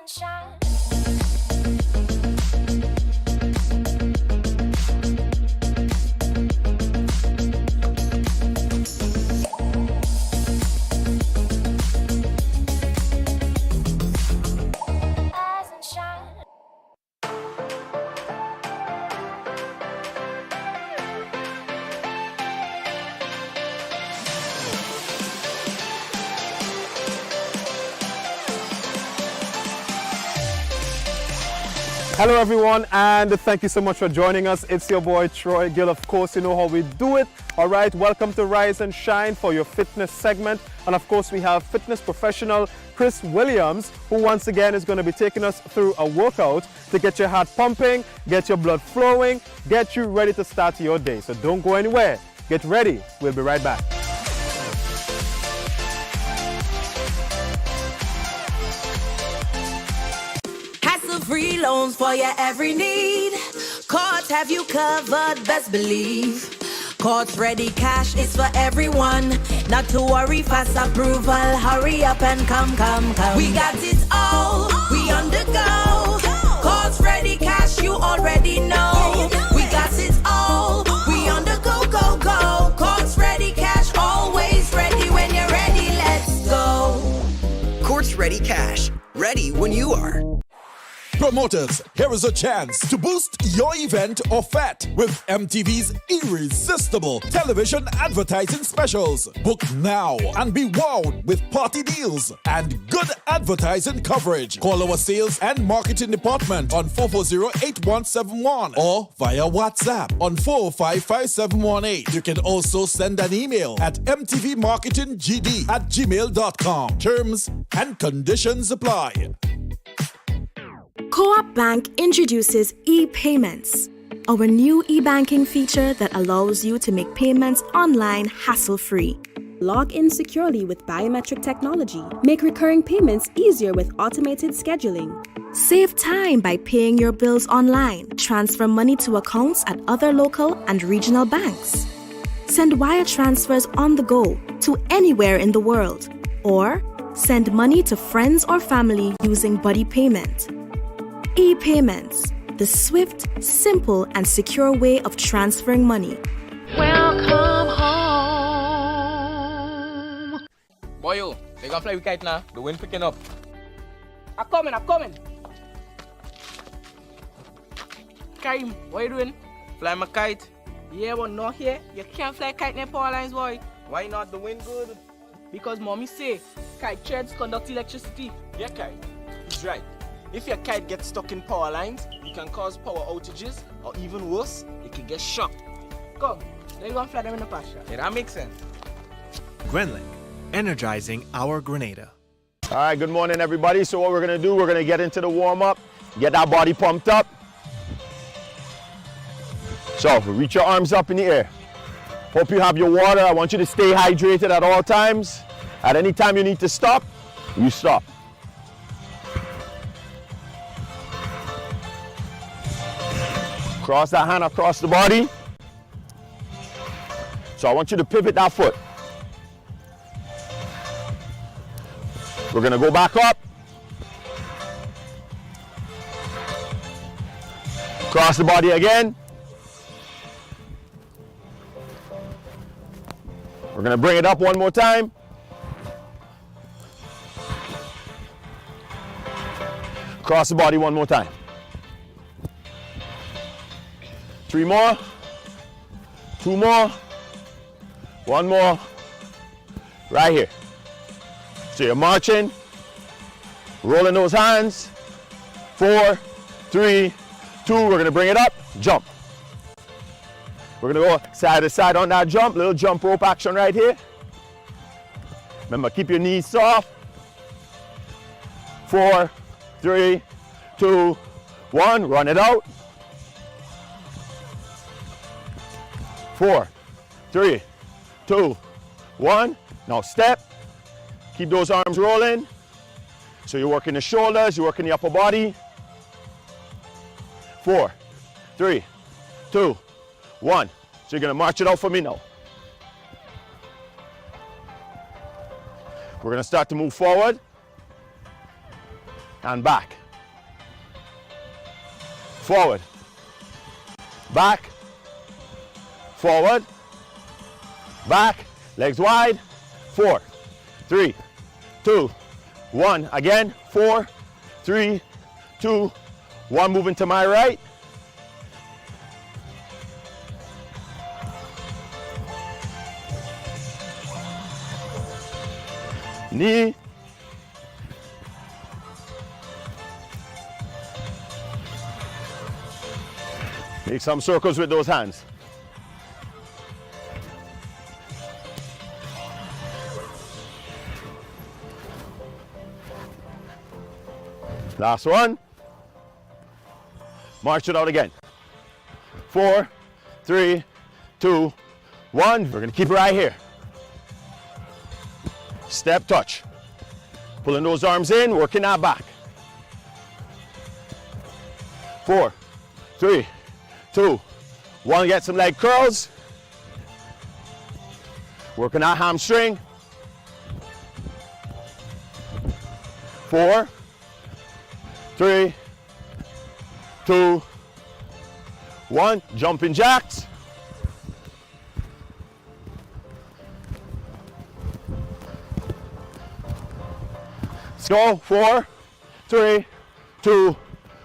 and shine. Rise and shine. Hello everyone, and thank you so much for joining us. It's your boy Troy Gill. Of course, you know how we do it. All right, welcome to Rise and Shine for your fitness segment. And of course, we have fitness professional Chris Williams, who once again is going to be taking us through a workout to get your heart pumping, get your blood flowing, get you ready to start your day. So don't go anywhere. Get ready. We'll be right back. Free loans for your every need. Cards have you covered, best believe. Cards ready, cash is for everyone. Not to worry, fast approval. Hurry up and come. We got it all, we on the go. Cards ready, cash you already know. We got it all, we on the go. Cards ready, cash always ready. When you're ready, let's go. Courts Ready Cash, ready when you are. Promoters, here is a chance to boost your event or fete with MTV's irresistible television advertising specials. Book now and be wowed with party deals and good advertising coverage. Call our sales and marketing department on 440-8171 or via WhatsApp on 455-5718. You can also send an email at mtvmarketinggd@gmail.com. Terms and conditions apply. Co-op Bank introduces e-payments, our new e-banking feature that allows you to make payments online hassle-free. Log in securely with biometric technology. Make recurring payments easier with automated scheduling. Save time by paying your bills online. Transfer money to accounts at other local and regional banks. Send wire transfers on the go to anywhere in the world. Or send money to friends or family using Buddy Payment. E-payments, the swift, simple, and secure way of transferring money. Welcome home. Boy, they gonna fly with kite now. The wind picking up. I'm coming. Karim, what you doing? Fly my kite. Yeah, but not here. You can't fly kite near power lines, boy. Why not? The wind good. Because mommy say kite threads conduct electricity. Yeah, kite. He's right. If your kite gets stuck in power lines, you can cause power outages, or even worse, it can get shocked. Come, let's go and fly them in the pasture. Yeah, that makes sense. Grenlink, energizing our Grenada. All right, good morning, everybody. So what we're going to do, we're going to get into the warm-up, get our body pumped up. So reach your arms up in the air. Hope you have your water. I want you to stay hydrated at all times. At any time you need to stop, you stop. Cross that hand across the body. So I want you to pivot that foot. We're going to go back up. Cross the body again. We're going to bring it up one more time. Cross the body one more time. 3 more, 2 more, 1 more, right here. So you're marching, rolling those hands. 4, 3, 2, we're gonna bring it up, jump. We're gonna go side to side on that jump, little jump rope action right here. Remember, keep your knees soft. 4, 3, 2, 1, run it out. 4, 3, 2, 1. Now step. Keep those arms rolling. So you're working the shoulders, you're working the upper body. 4, 3, 2, 1. So you're gonna march it out for me now. We're gonna start to move forward and back. forward, back, forward, back, legs wide, 4, 3, 2, 1. Again, 4, 3, 2, 1. Moving to my right. Knee. Make some circles with those hands. Last one. March it out again. 4, 3, 2, 1. We're going to keep it right here. Step touch. Pulling those arms in, working that back. 4, 3, 2, 1. Get some leg curls. Working that hamstring. 4, 3, 2, 1. Jumping jacks. Let's go. 4, 3, 2,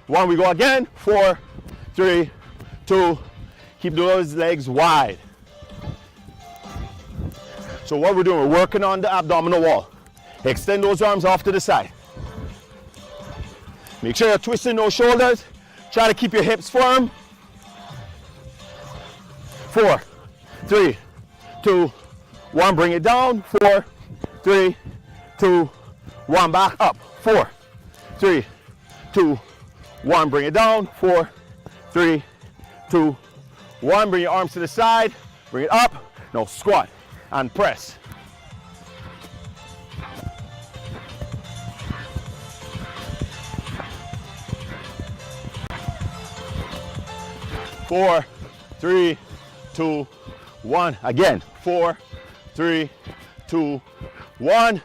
1. We go again. 4, 3, 2. Keep those legs wide. So what we're doing, we're working on the abdominal wall. Extend those arms off to the side. Make sure you're twisting those shoulders. Try to keep your hips firm. 4, 3, 2, 1. Bring it down. 4, 3, 2, 1. Back up. 4, 3, 2, 1. Bring it down. 4, 3, 2, 1. Bring your arms to the side. Bring it up. Now squat and press. Four, 3, 2, 1. Again. 4, 3, 2, 1.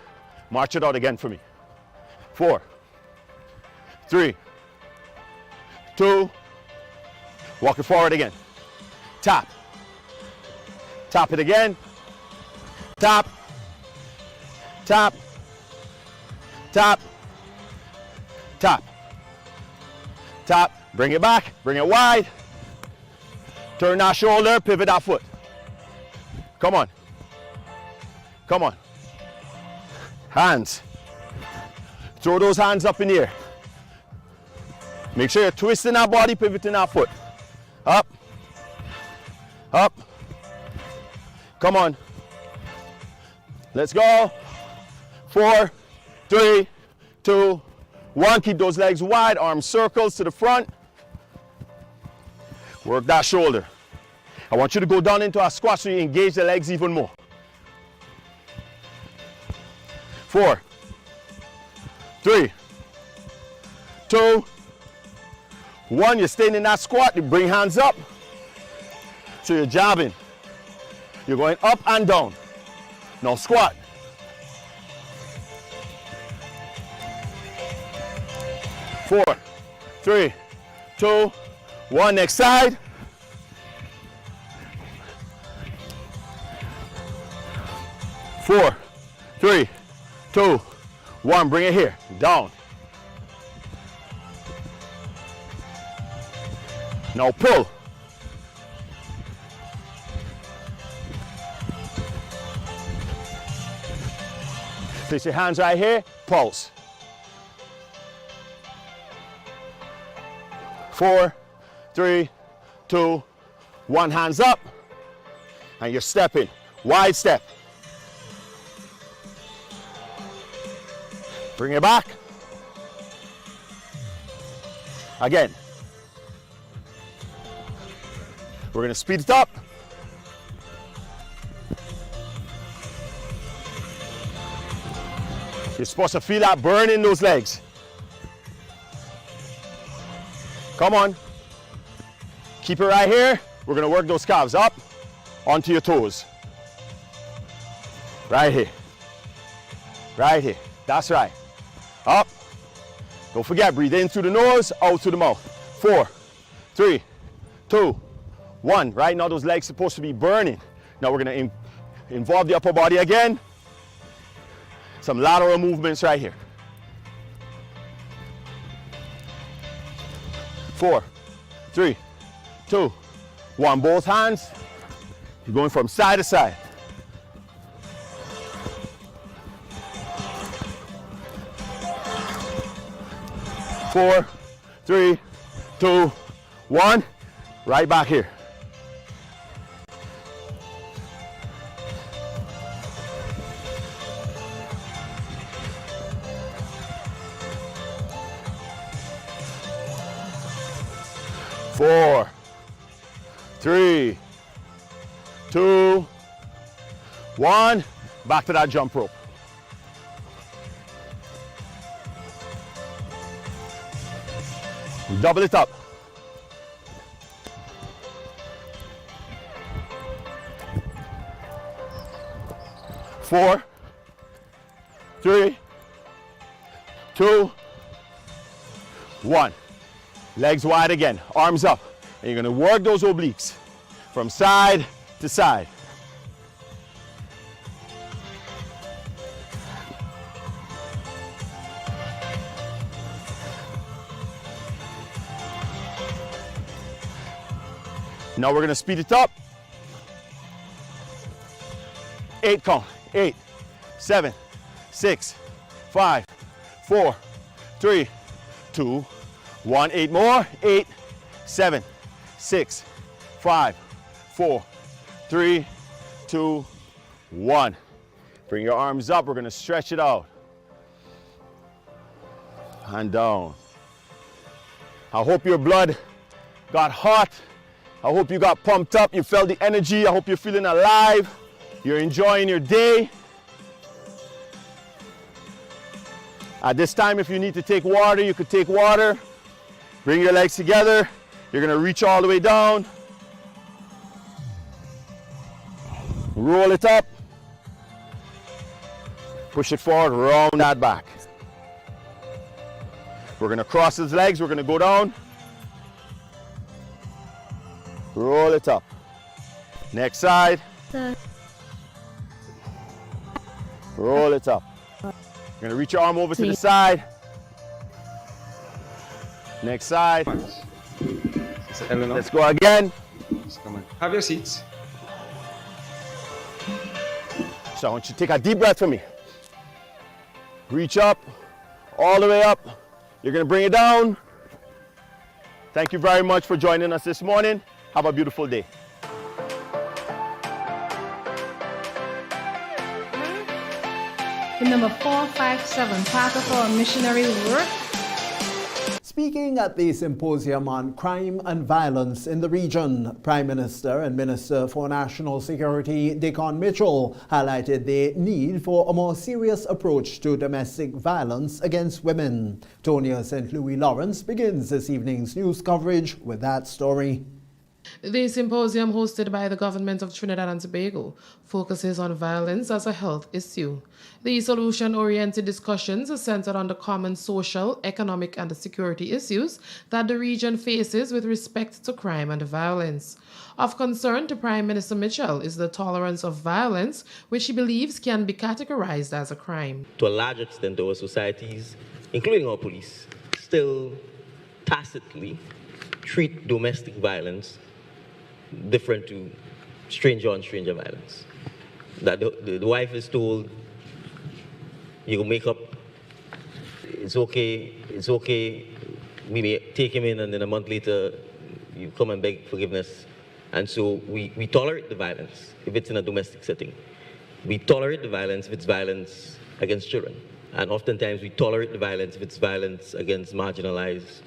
March it out again for me. 4, 3, 2. Walk it forward again. Tap. Tap it again. Tap. Tap. Tap. Tap. Tap. Bring it back. Bring it wide. Turn that shoulder. Pivot that foot. Come on. Come on. Hands. Throw those hands up in the air. Make sure you're twisting that body, pivoting that foot. Up. Up. Come on. Let's go. 4, 3, 2, 1. Keep those legs wide, arms circles to the front. Work that shoulder. I want you to go down into a squat so you engage the legs even more. 4, 3, 2, 1. You're staying in that squat. You bring hands up. So you're jabbing. You're going up and down. Now squat. Four, 3, 2, 1. Next side. Four, 3, 2, 1. Bring it here. Down. Now pull. Place your hands right here. Pulse. 4, 3, 2, 1. Hands up. And you're stepping. Wide step. Bring it back. Again. We're going to speed it up. You're supposed to feel that burn in those legs. Come on. Keep it right here. We're going to work those calves up onto your toes. Right here. Right here. That's right. Up. Don't forget, breathe in through the nose, out through the mouth. 4, 3, 2, 1. Right now those legs supposed to be burning. Now we're gonna involve the upper body again. Some lateral movements right here. 4, 3, 2, 1. Both hands. You're going from side to side. Four, 3, 2, 1. Right back here. Four, 3, 2, 1. Back to that jump rope. Double it up. 4, 3, 2, 1. Legs wide again, arms up. And you're gonna work those obliques from side to side. Now we're gonna speed it up. 8 count. 8, 7, 6, 5, 4, 3, 2, 1. 8 more. 8, 7, 6, 5, 4, 3, 2, 1. Bring your arms up. We're gonna stretch it out. And down. I hope your blood got hot. I hope you got pumped up. You felt the energy. I hope you're feeling alive. You're enjoying your day. At this time, if you need to take water, you could take water. Bring your legs together. You're gonna reach all the way down. Roll it up. Push it forward, round that back. We're gonna cross his legs. We're gonna go down. Roll it up. Next side. Roll it up. You're gonna reach your arm over to the side. Next side. Let's go again. Have your seats. So I want you to take a deep breath for me. Reach up, all the way up. You're gonna bring it down. Thank you very much for joining us this morning. Have a beautiful day. The number 457, part of our missionary work. Speaking at the symposium on crime and violence in the region, Prime Minister and Minister for National Security Dickon Mitchell highlighted the need for a more serious approach to domestic violence against women. Tonia St. Louis Lawrence begins this evening's news coverage with that story. The symposium hosted by the government of Trinidad and Tobago focuses on violence as a health issue. The solution-oriented discussions are centered on the common social, economic, and security issues that the region faces with respect to crime and violence. Of concern to Prime Minister Mitchell is the tolerance of violence, which he believes can be categorized as a crime. To a large extent, our societies, including our police, still tacitly treat domestic violence different to stranger-on-stranger violence. That the wife is told, you make up, it's okay, we may take him in, and then a month later, you come and beg forgiveness. And so we tolerate the violence if it's in a domestic setting. We tolerate the violence if it's violence against children. And oftentimes we tolerate the violence if it's violence against marginalized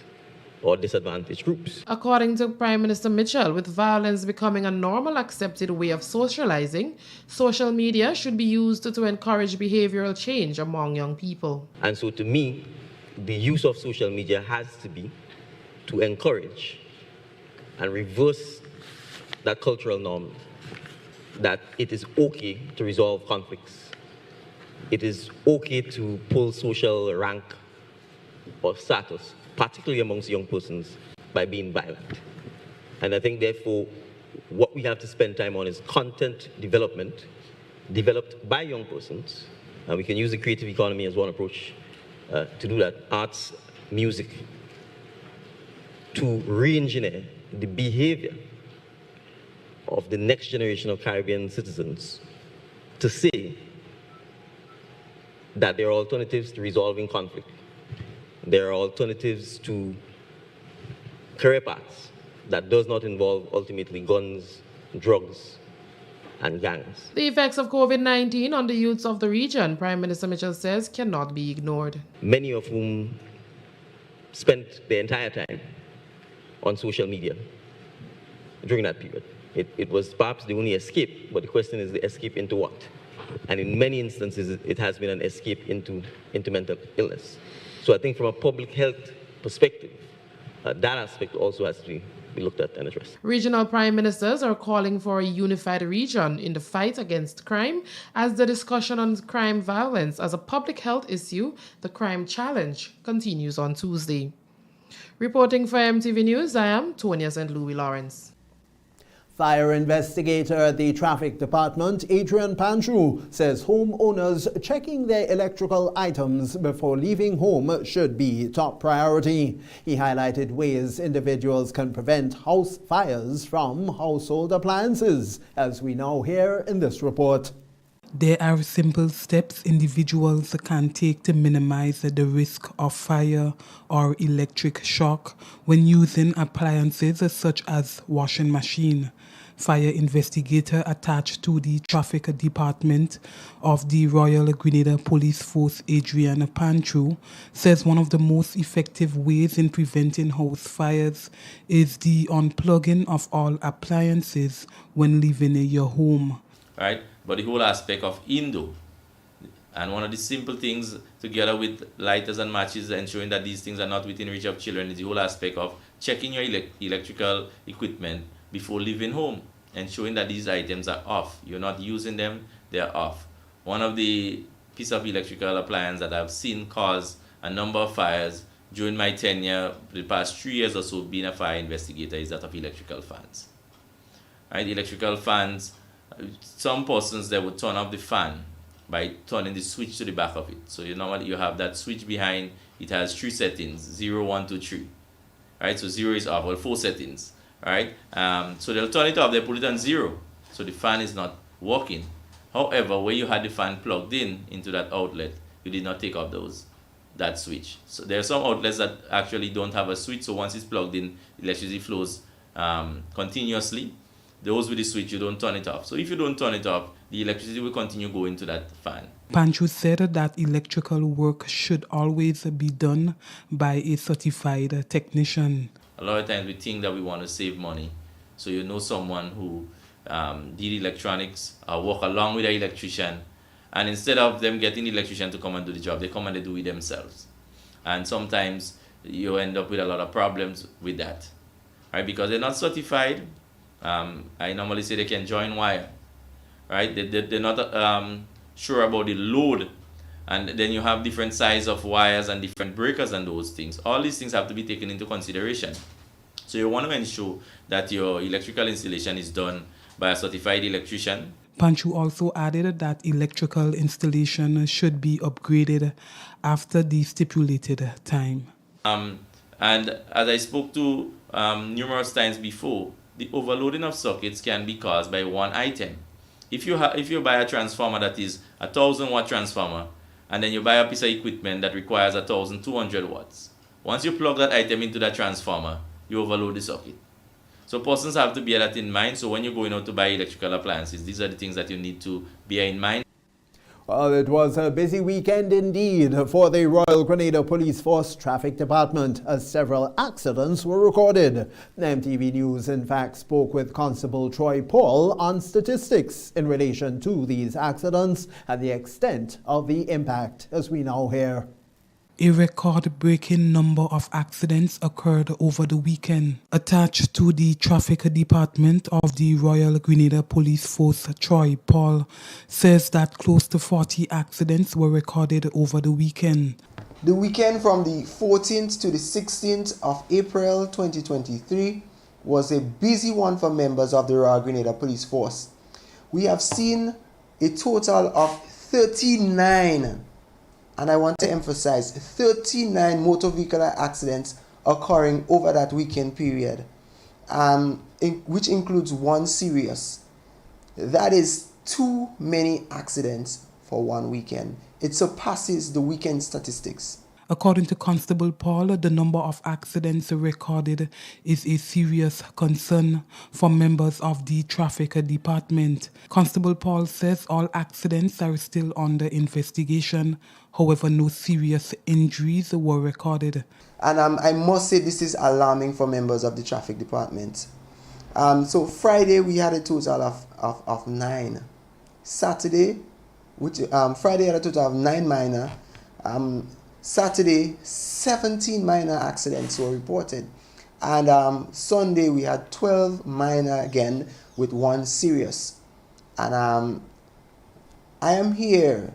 or disadvantaged groups. According to Prime Minister Mitchell, with violence becoming a normal accepted way of socializing, social media should be used to encourage behavioral change among young people. And so to me, the use of social media has to be to encourage and reverse that cultural norm that it is okay to resolve conflicts. It is okay to pull social rank or status, particularly amongst young persons, by being violent. And I think, therefore, what we have to spend time on is content development, developed by young persons. And we can use the creative economy as one approach to do that. Arts, music, to re-engineer the behavior of the next generation of Caribbean citizens to say that there are alternatives to resolving conflict. There are alternatives to career paths that does not involve ultimately guns, drugs, and gangs. The effects of COVID-19 on the youths of the region, Prime Minister Mitchell says, cannot be ignored. Many of whom spent their entire time on social media during that period. It was perhaps the only escape, but the question is the escape into what? And in many instances, it has been an escape into mental illness. So I think from a public health perspective, that aspect also has to be looked at and addressed. Regional prime ministers are calling for a unified region in the fight against crime, as the discussion on crime violence as a public health issue, the Crime Challenge, continues on Tuesday. Reporting for MTV News, I am Tonya St. Louis Lawrence. Fire investigator at the Traffic Department, Adrian Panchu, says homeowners checking their electrical items before leaving home should be top priority. He highlighted ways individuals can prevent house fires from household appliances, as we now hear in this report. There are simple steps individuals can take to minimize the risk of fire or electric shock when using appliances such as washing machine. Fire investigator attached to the Traffic Department of the Royal Grenada Police Force, Adrian Panchu, says one of the most effective ways in preventing house fires is the unplugging of all appliances when leaving your home. Right? But the whole aspect of indoor, and one of the simple things together with lighters and matches, ensuring that these things are not within reach of children, is the whole aspect of checking your electrical equipment before leaving home, ensuring that these items are off. You're not using them, they're off. One of the piece of electrical appliance that I've seen cause a number of fires during my tenure, the past 3 years or so being a fire investigator, is that of electrical fans. Right? Electrical fans, some persons, they would turn off the fan by turning the switch to the back of it. So you have that switch behind, it has 3 settings, 0, 1, 2, 3. Right? So 0 is off, well, 4 settings. Right? So they'll turn it off, they put it on 0. So the fan is not working. However, where you had the fan plugged in into that outlet, you did not take off that switch. So there are some outlets that actually don't have a switch, so once it's plugged in, electricity flows continuously. Those with the switch, you don't turn it off. So if you don't turn it off, the electricity will continue going to that fan. Panchu said that electrical work should always be done by a certified technician. A lot of times we think that we want to save money. So you know someone who did electronics, work along with an electrician, and instead of them getting the electrician to come and do the job, they come and they do it themselves. And sometimes you end up with a lot of problems with that, right? Because they're not certified. I normally say they can join wire, right? They're not sure about the load, and then you have different size of wires and different breakers and those things. All these things have to be taken into consideration. So you want to ensure that your electrical installation is done by a certified electrician. Panchu also added that electrical installation should be upgraded after the stipulated time. And as I spoke to numerous times before, the overloading of sockets can be caused by one item. If you buy a transformer that is a 1,000-watt transformer, and then you buy a piece of equipment that requires 1,200 watts, once you plug that item into that transformer, you overload the socket. So persons have to bear that in mind. So when you're going out to buy electrical appliances, these are the things that you need to bear in mind. Well, it was a busy weekend indeed for the Royal Grenada Police Force Traffic Department, as several accidents were recorded. MTV News, in fact, spoke with Constable Troy Paul on statistics in relation to these accidents and the extent of the impact, as we now hear. A record-breaking number of accidents occurred over the weekend. Attached to the Traffic Department of the Royal Grenada Police Force, Troy Paul, says that close to 40 accidents were recorded over the weekend. The weekend from the 14th to the 16th of April 2023, was a busy one for members of the Royal Grenada Police Force. We have seen a total of 39, and I want to emphasize 39 motor vehicle accidents occurring over that weekend period, which includes one serious. That is too many accidents for one weekend. It surpasses the weekend statistics. According to Constable Paul, the number of accidents recorded is a serious concern for members of the traffic department. Constable Paul says all accidents are still under investigation. However, no serious injuries were recorded. And I must say this is alarming for members of the traffic department. So Friday we had a total of 9. Saturday, Friday had a total of 9 minor. Saturday, 17 minor accidents were reported. And Sunday, we had 12 minor again with 1 serious. And I am here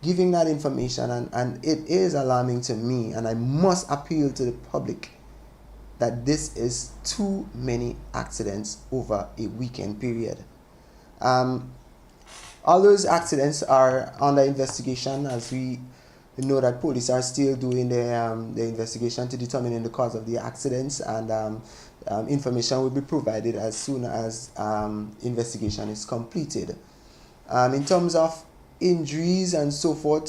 giving that information, and it is alarming to me. And I must appeal to the public that this is too many accidents over a weekend period. All those accidents are under investigation, as we know that police are still doing their investigation to determine the cause of the accidents, and information will be provided as soon as investigation is completed. In terms of injuries and so forth,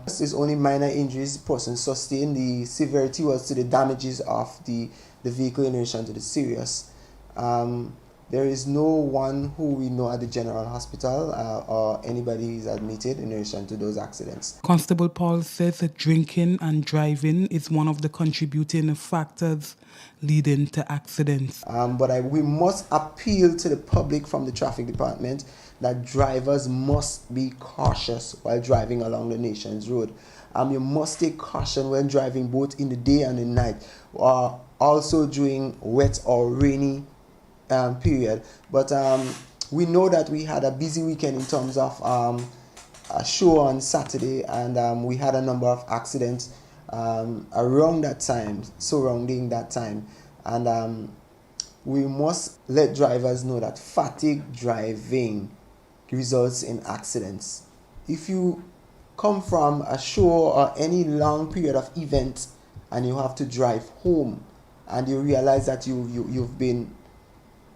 this is only minor injuries the person sustained. The severity was to the damages of the vehicle in relation to the serious. There is no one who we know at the General Hospital or anybody who is admitted in relation to those accidents. Constable Paul says that drinking and driving is one of the contributing factors leading to accidents. But we must appeal to the public from the traffic department that drivers must be cautious while driving along the nation's road. You must take caution when driving both in the day and the night, or also during wet or rainy period. But we know that we had a busy weekend in terms of a show on Saturday, and we had a number of accidents around that time, surrounding that time. And we must let drivers know that fatigue driving results in accidents. If you come from a show or any long period of event and you have to drive home and you realize that you've been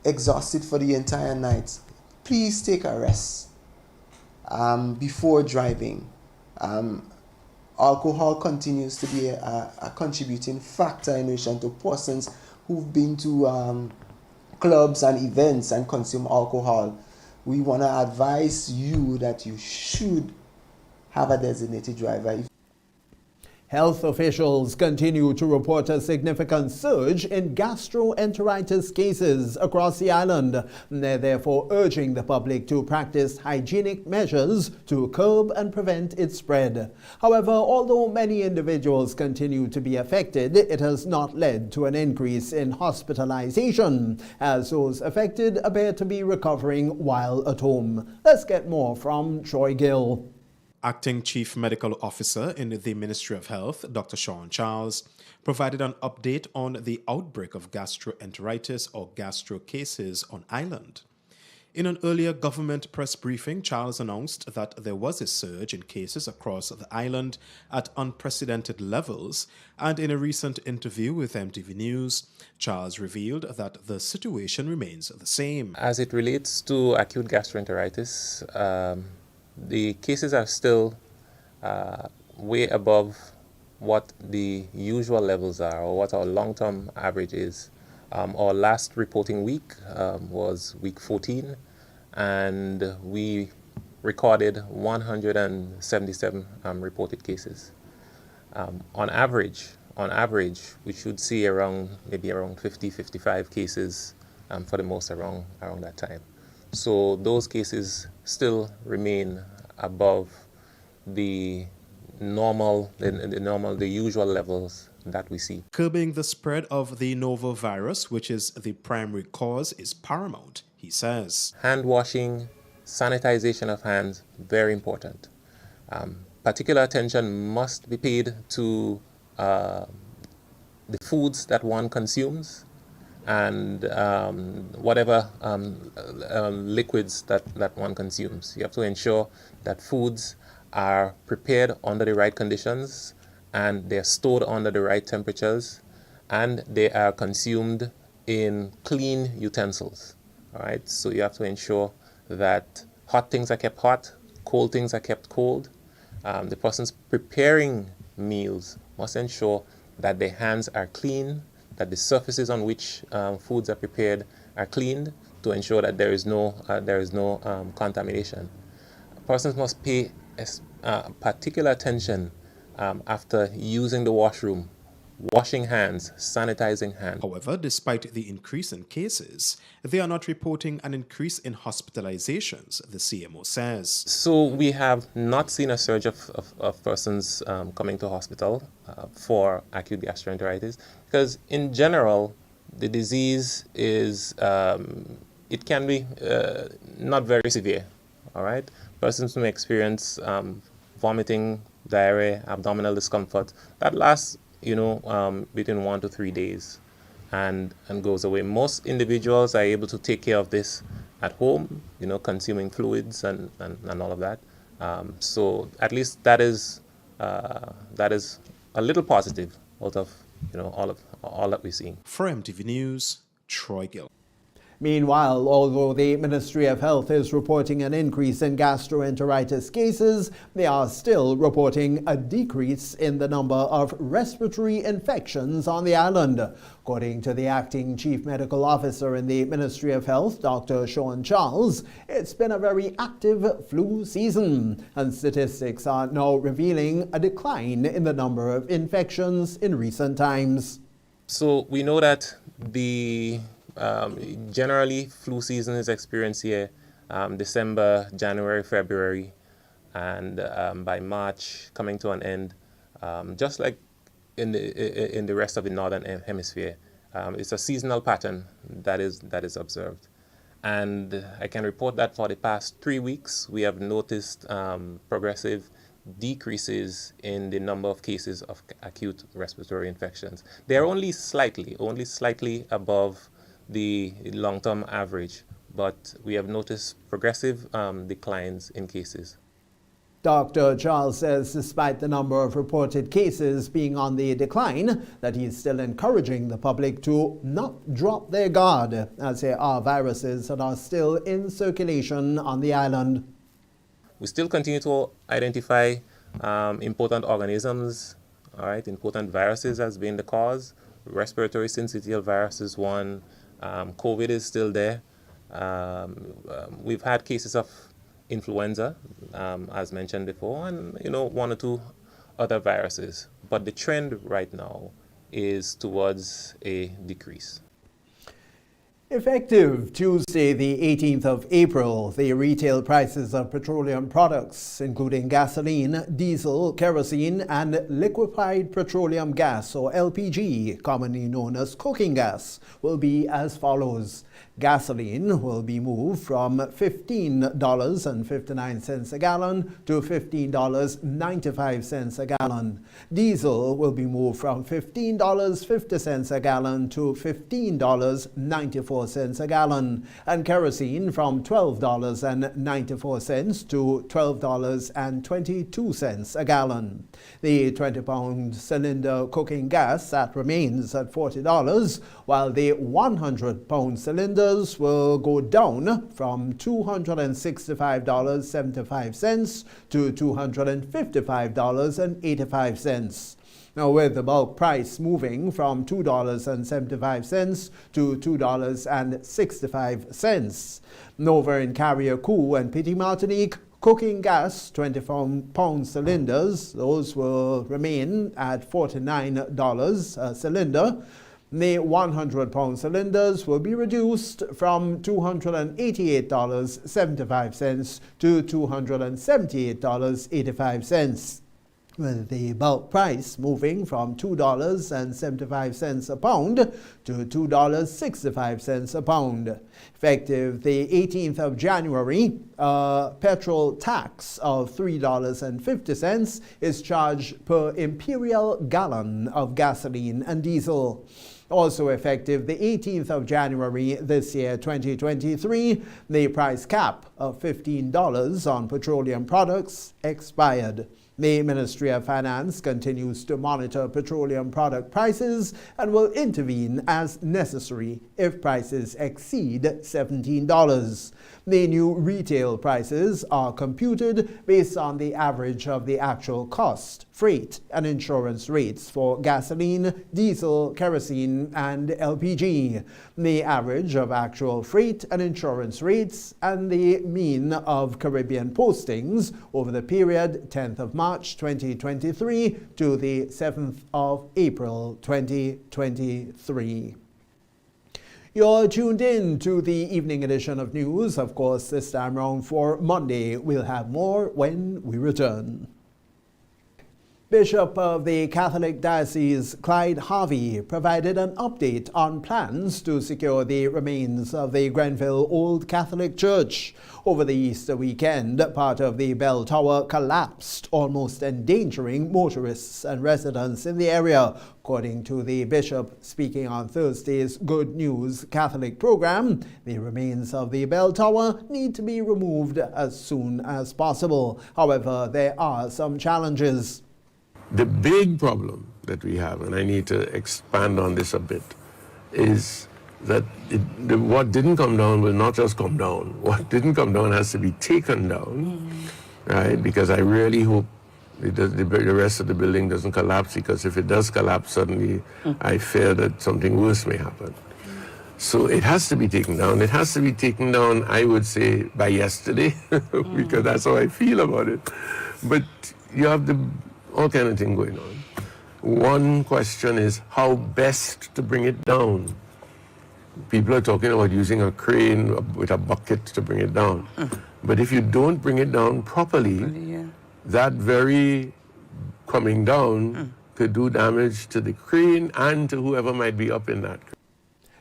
exhausted for the entire night, please take a rest before driving. Alcohol continues to be a contributing factor in relation to persons who've been to clubs and events and consume alcohol. We want to advise you that you should have a designated driver. Health officials continue to report a significant surge in gastroenteritis cases across the island. They're therefore urging the public to practice hygienic measures to curb and prevent its spread. However, although many individuals continue to be affected, it has not led to an increase in hospitalization, as those affected appear to be recovering while at home. Let's get more from Troy Gill. Acting Chief Medical Officer in the Ministry of Health, Dr. Sean Charles, provided an update on the outbreak of gastroenteritis or gastro cases on island. In an earlier government press briefing, Charles announced that there was a surge in cases across the island at unprecedented levels, and in a recent interview with MTV News, Charles revealed that the situation remains the same. As it relates to acute gastroenteritis, the cases are still way above what the usual levels are, or what our long-term average is. Our last reporting week was week 14, and we recorded 177 reported cases. On average, we should see maybe around 50, 55 cases for the most around that time. So those cases still remain above the usual levels that we see. Curbing the spread of the novel virus, which is the primary cause, is paramount, he says. Hand washing, sanitization of hands, very important. Particular attention must be paid to the foods that one consumes and whatever liquids that one consumes. You have to ensure that foods are prepared under the right conditions and they're stored under the right temperatures and they are consumed in clean utensils. All right, so you have to ensure that hot things are kept hot, cold things are kept cold. The persons preparing meals must ensure that their hands are clean, that the surfaces on which foods are prepared are cleaned to ensure that there is no contamination. Persons must pay particular attention after using the washroom, washing hands, sanitizing hands. However, despite the increase in cases, they are not reporting an increase in hospitalizations, the CMO says. So we have not seen a surge of persons coming to hospital for acute gastroenteritis because in general, the disease is, it can be not very severe, all right? Persons may experience vomiting, diarrhea, abdominal discomfort. That lasts between 1 to 3 days and goes away. Most individuals are able to take care of this at home, consuming fluids and all of that. So at least that is a little positive out of all that we're seeing. For MTV News, Troy Gill. Meanwhile, although the Ministry of Health is reporting an increase in gastroenteritis cases, they are still reporting a decrease in the number of respiratory infections on the island. According to the acting chief medical officer in the Ministry of Health, Dr. Sean Charles, it's been a very active flu season, and statistics are now revealing a decline in the number of infections in recent times. So we know that generally, flu season is experienced here December, January, February, and by March coming to an end, just like in the rest of the northern hemisphere. It's a seasonal pattern that is observed, and I can report that for the past 3 weeks we have noticed progressive decreases in the number of cases of acute respiratory infections. They are only slightly above the long-term average, but we have noticed progressive declines in cases. Dr. Charles says despite the number of reported cases being on the decline, that he is still encouraging the public to not drop their guard, as there are viruses that are still in circulation on the island. We still continue to identify important organisms, all right, important viruses as being the cause. Respiratory syncytial virus is one. COVID is still there. We've had cases of influenza, as mentioned before, and 1 or 2 other viruses. But the trend right now is towards a decrease. Effective Tuesday, the 18th of April, the retail prices of petroleum products, including gasoline, diesel, kerosene, and liquefied petroleum gas, or LPG, commonly known as cooking gas, will be as follows. Gasoline will be moved from $15.59 a gallon to $15.95 a gallon. Diesel will be moved from $15.50 a gallon to $15.94 a gallon, and kerosene from $12.94 to $12.22 a gallon. The 20-pound cylinder cooking gas that remains at $40, while the 100-pound cylinders will go down from $265.75 to $255.85. Now, with the bulk price moving from $2.75 to $2.65. Over in Carrier Coup and Petit Martinique, cooking gas 20-pound cylinders, those will remain at $49 a cylinder. The 100-pound cylinders will be reduced from $288.75 to $278.85. With the bulk price moving from $2.75 a pound to $2.65 a pound. Effective the 18th of January, a petrol tax of $3.50 is charged per imperial gallon of gasoline and diesel. Also effective the 18th of January this year, 2023, the price cap of $15 on petroleum products expired. The Ministry of Finance continues to monitor petroleum product prices and will intervene as necessary if prices exceed $17. The new retail prices are computed based on the average of the actual cost, freight, and insurance rates for gasoline, diesel, kerosene, and LPG, the average of actual freight and insurance rates, and the mean of Caribbean postings over the period 10th of March 2023 to the 7th of April 2023. You're tuned in to the evening edition of news. Of course, this time around for Monday. We'll have more when we return. Bishop of the Catholic Diocese Clyde Harvey provided an update on plans to secure the remains of the Grenville Old Catholic Church. Over the Easter weekend, part of the bell tower collapsed, almost endangering motorists and residents in the area. According to the bishop speaking on Thursday's Good News Catholic program, the remains of the bell tower need to be removed as soon as possible. However, there are some challenges. The big problem that we have, and I need to expand on this a bit, is that what didn't come down will not just come down. What didn't come down has to be taken down, right? Because I really hope the rest of the building doesn't collapse, because if it does collapse suddenly, I fear that something worse may happen. So it has to be taken down. It has to be taken down, I would say, by yesterday, because that's how I feel about it. But you have all kind of thing going on. One question is how best to bring it down. People are talking about using a crane with a bucket to bring it down. But if you don't bring it down properly, that very coming down could do damage to the crane and to whoever might be up in that crane.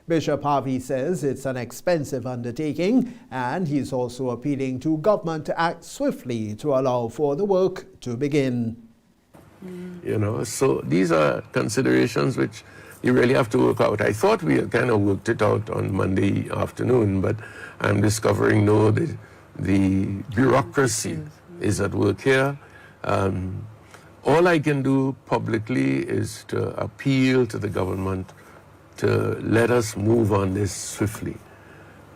Bishop Harvey says it's an expensive undertaking, and he's also appealing to government to act swiftly to allow for the work to begin. You know, so these are considerations which you really have to work out. I thought we had kind of worked it out on Monday afternoon, but I'm discovering, no, the bureaucracy is at work here. All I can do publicly is to appeal to the government to let us move on this swiftly.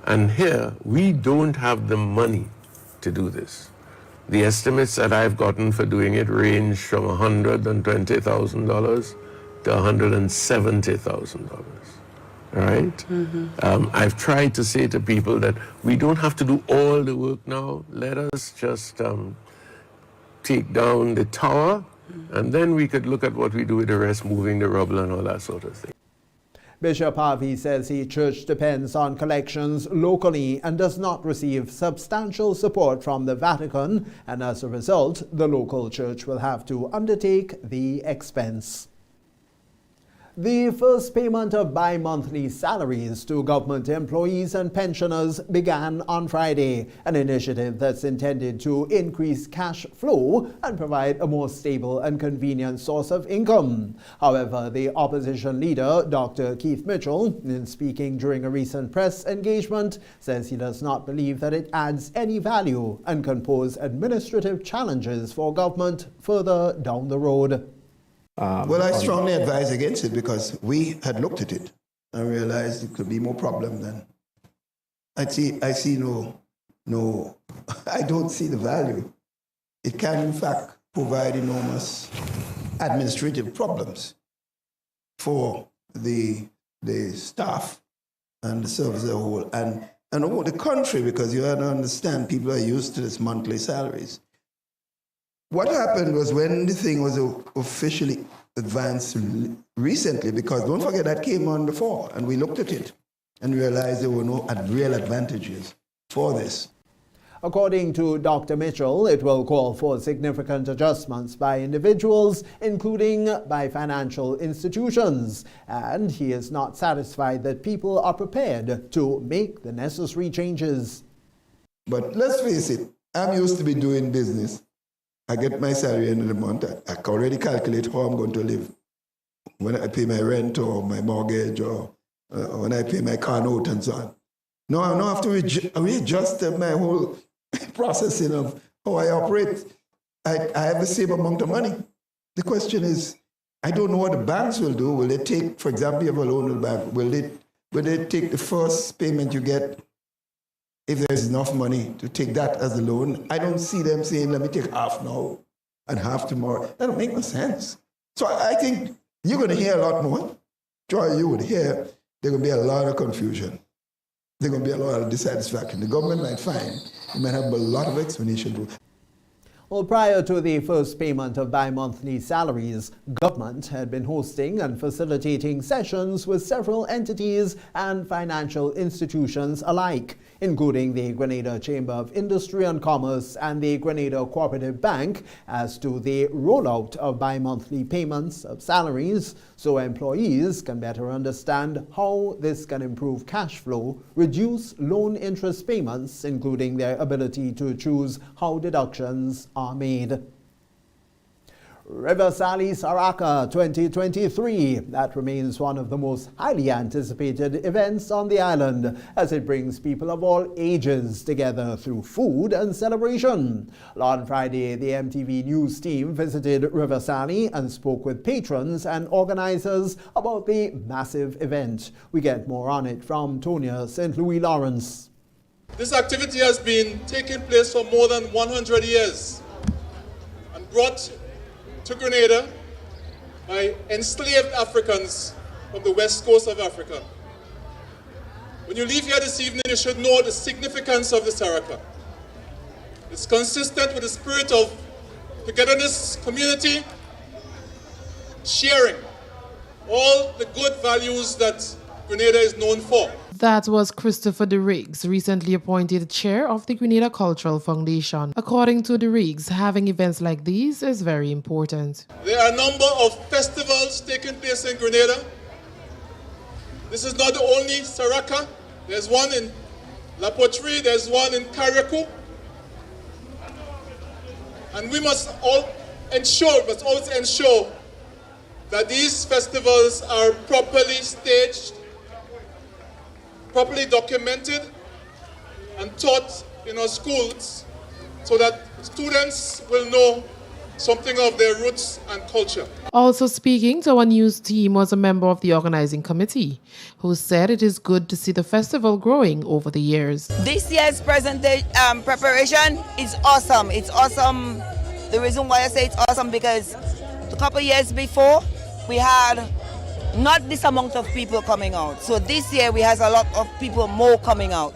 And here, we don't have the money to do this. The estimates that I've gotten for doing it range from $120,000 to $170,000. Right? I've tried to say to people that we don't have to do all the work now. Let us just take down the tower, and then we could look at what we do with the rest, moving the rubble and all that sort of thing. Bishop Harvey says the church depends on collections locally and does not receive substantial support from the Vatican, and as a result, the local church will have to undertake the expense. The first payment of bi-monthly salaries to government employees and pensioners began on Friday, an initiative that's intended to increase cash flow and provide a more stable and convenient source of income. However, the opposition leader, Dr. Keith Mitchell, in speaking during a recent press engagement, says he does not believe that it adds any value and can pose administrative challenges for government further down the road. Well, I strongly advise against it because we had looked at it and realized it could be more problem than I see no, I don't see the value. It can, in fact, provide enormous administrative problems for the staff and the service as a whole, and all the country, because you have to understand people are used to this monthly salaries. What happened was when the thing was officially advanced recently, because don't forget that came on before, and we looked at it and realized there were no real advantages for this. According to Dr. Mitchell, it will call for significant adjustments by individuals, including by financial institutions, and he is not satisfied that people are prepared to make the necessary changes. But let's face it, I'm used to be doing business. I get my salary end of the month. I already calculate how I'm going to live. when I pay my rent or my mortgage or when I pay my car note and so on. No, I don't have to readjust my whole processing of how I operate. I have the same amount of money. The question is, I don't know what the banks will do. Will they take, for example, you have a loan with the bank, will they take the first payment you get, if there's enough money to take that as a loan? I don't see them saying, let me take half now and half tomorrow. That don't make no sense. So I think you're going to hear a lot more. Joy, you would hear there's going to be a lot of confusion. There's going to be a lot of dissatisfaction. The government might find it might have a lot of explanation. Well, prior to the first payment of bi-monthly salaries, government had been hosting and facilitating sessions with several entities and financial institutions alike, including the Grenada Chamber of Industry and Commerce and the Grenada Cooperative Bank, as to the rollout of bi-monthly payments of salaries, so employees can better understand how this can improve cash flow, reduce loan interest payments, including their ability to choose how deductions are made. River Sally Saraka 2023. That remains one of the most highly anticipated events on the island, as it brings people of all ages together through food and celebration. On Friday, the MTV News team visited River Sally and spoke with patrons and organizers about the massive event. We get more on it from Tonya St. Louis Lawrence. This activity has been taking place for more than 100 years and brought to Grenada by enslaved Africans from the west coast of Africa. When you leave here this evening, you should know the significance of the Saraka. It's consistent with the spirit of togetherness, community, sharing, all the good values that Grenada is known for. That was Christopher De Riggs, recently appointed chair of the Grenada Cultural Foundation. According to De Riggs, having events like these is very important. There are a number of festivals taking place in Grenada. This is not the only Saraka. There's one in La Poterie, there's one in Carriacou. And we must always ensure that these festivals are properly staged, properly documented and taught in our schools so that students will know something of their roots and culture. Also speaking to our news team was a member of the organizing committee who said it is good to see the festival growing over the years. This year's preparation is awesome. It's awesome. The reason why I say it's awesome because a couple of years before we had not this amount of people coming out. So this year we have a lot of people more coming out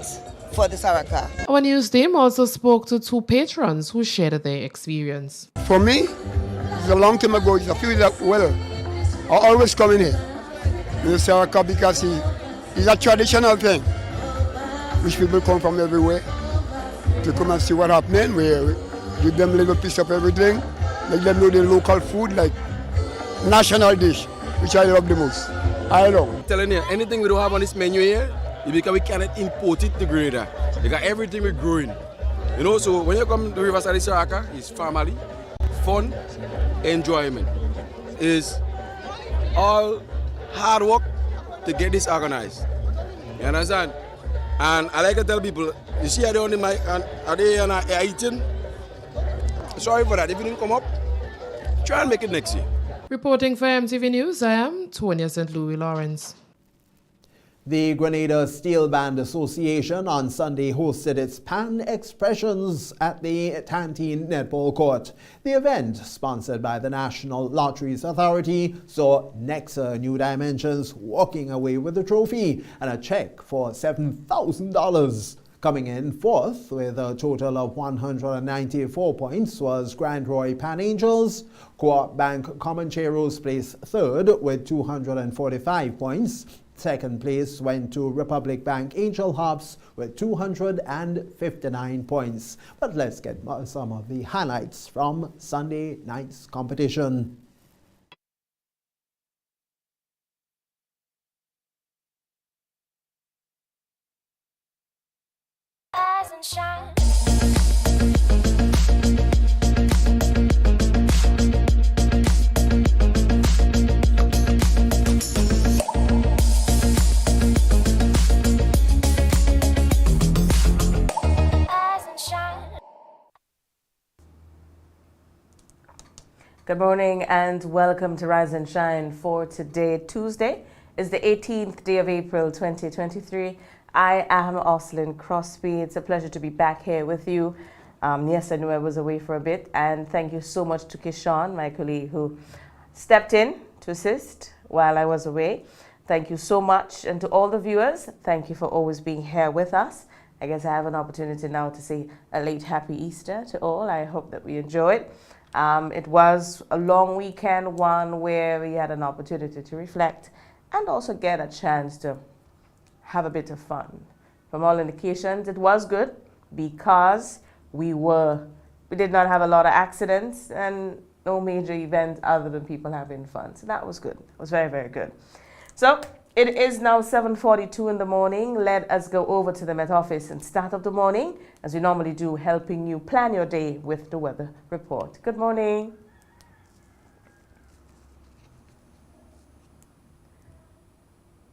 for the Saraka. Our news team also spoke to two patrons who shared their experience. For me, it's a long time ago, it's a few years well, I always come in here to the Saraka because it's a traditional thing, which people come from everywhere to come and see what happening. We give them a little piece of everything, let them know the local food, like national dish, which I love the most. I love. I'm telling you, anything we don't have on this menu here, because we cannot import it to Grenada. Because everything we're growing. You know, so when you come to River Sally Saraka, it's family, fun, enjoyment. It's all hard work to get this organized. You understand? And I like to tell people, you see, I don't in my are they eating? Sorry for that. If you didn't come up, try and make it next year. Reporting for MTV News, I am Tonya St. Louis Lawrence. The Grenada Steel Band Association on Sunday hosted its Pan Expressions at the Tantine Netball Court. The event, sponsored by the National Lotteries Authority, saw Nexa New Dimensions walking away with the trophy and a check for $7,000. Coming in fourth with a total of 194 points was Grand Roy Pan Angels. Co-op Bank Comancheros placed third with 245 points. Second place went to Republic Bank Angel Hops with 259 points. But let's get some of the highlights from Sunday night's competition. Rise and shine. Good morning and welcome to Rise and Shine for today. Tuesday is the 18th day of April 2023. I am Oslin Crosby. It's a pleasure to be back here with you. Yes, I knew I was away for a bit, and thank you so much to Kishan, my colleague, who stepped in to assist while I was away. Thank you so much. And to all the viewers, thank you for always being here with us. I guess I have an opportunity now to say a late happy Easter to all. I hope that we enjoyed. It was a long weekend, one where we had an opportunity to reflect and also get a chance to have a bit of fun. From all indications, it was good because we did not have a lot of accidents and no major events other than people having fun. So that was good. It was very, very good. So it is now 7:42 in the morning. Let us go over to the Met Office and start off the morning, as we normally do, helping you plan your day with the weather report. Good morning.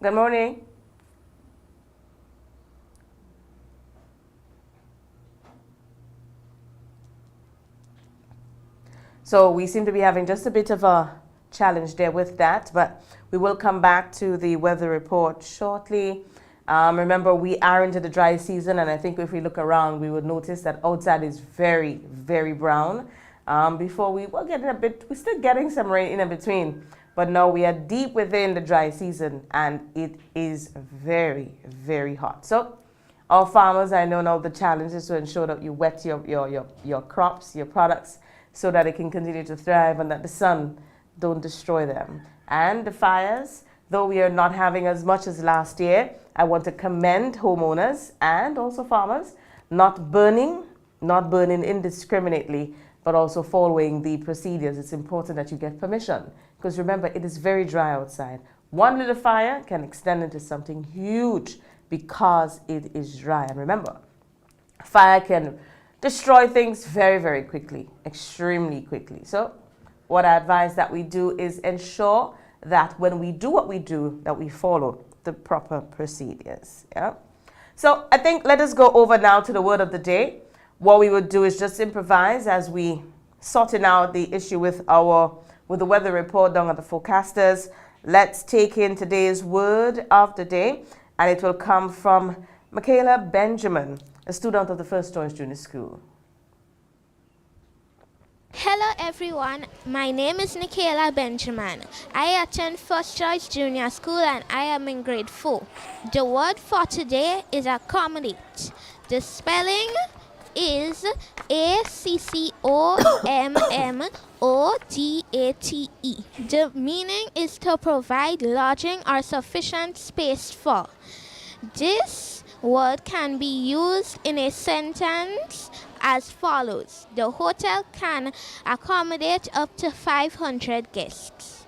Good morning. So we seem to be having just a bit of a challenge there with that, but we will come back to the weather report shortly. Remember, we are into the dry season, and I think if we look around, we would notice that outside is very, very brown. Before we were getting we're still getting some rain in between, but now we are deep within the dry season, and it is very, very hot. So our farmers, I know now the challenge is to ensure that you wet your crops, your products, so that it can continue to thrive and that the sun don't destroy them. And the fires, though we are not having as much as last year, I want to commend homeowners and also farmers not burning indiscriminately, but also following the procedures. It's important that you get permission, because remember, it is very dry outside. One little fire can extend into something huge because it is dry. And remember, fire can destroy things very, very quickly, extremely quickly. So what I advise that we do is ensure that when we do what we do, that we follow the proper procedures. Yeah. So I think let us go over now to the word of the day. What we would do is just improvise as we sorting out the issue with the weather report down at the forecasters. Let's take in today's word of the day, and it will come from Michaela Benjamin, a student of the First Choice Junior School. Hello everyone, my name is Michaela Benjamin. I attend First Choice Junior School and I am in grade 4. The word for today is accommodate. The spelling is ACCOMMODATE. The meaning is to provide lodging or sufficient space for. This word can be used in a sentence as follows. The hotel can accommodate up to 500 guests.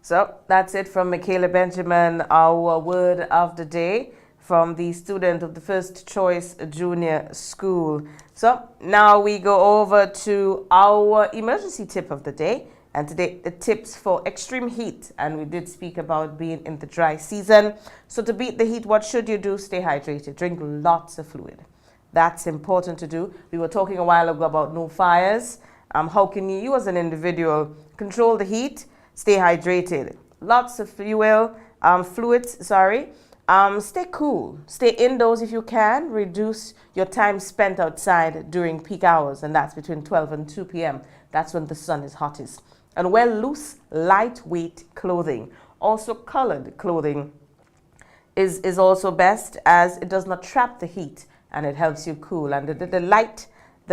So that's it from Michaela Benjamin, our word of the day from the student of the First Choice Junior School. So now we go over to our emergency tip of the day. And today, the tips for extreme heat. And we did speak about being in the dry season. So to beat the heat, what should you do? Stay hydrated. Drink lots of fluid. That's important to do. We were talking a while ago about no fires. How can you as an individual control the heat? Stay hydrated. Lots of fluids. Stay cool. Stay indoors if you can. Reduce your time spent outside during peak hours. And that's between 12 and 2 p.m. That's when the sun is hottest. And wear loose, lightweight clothing. Also colored clothing is also best, as it does not trap the heat and it helps you cool. And the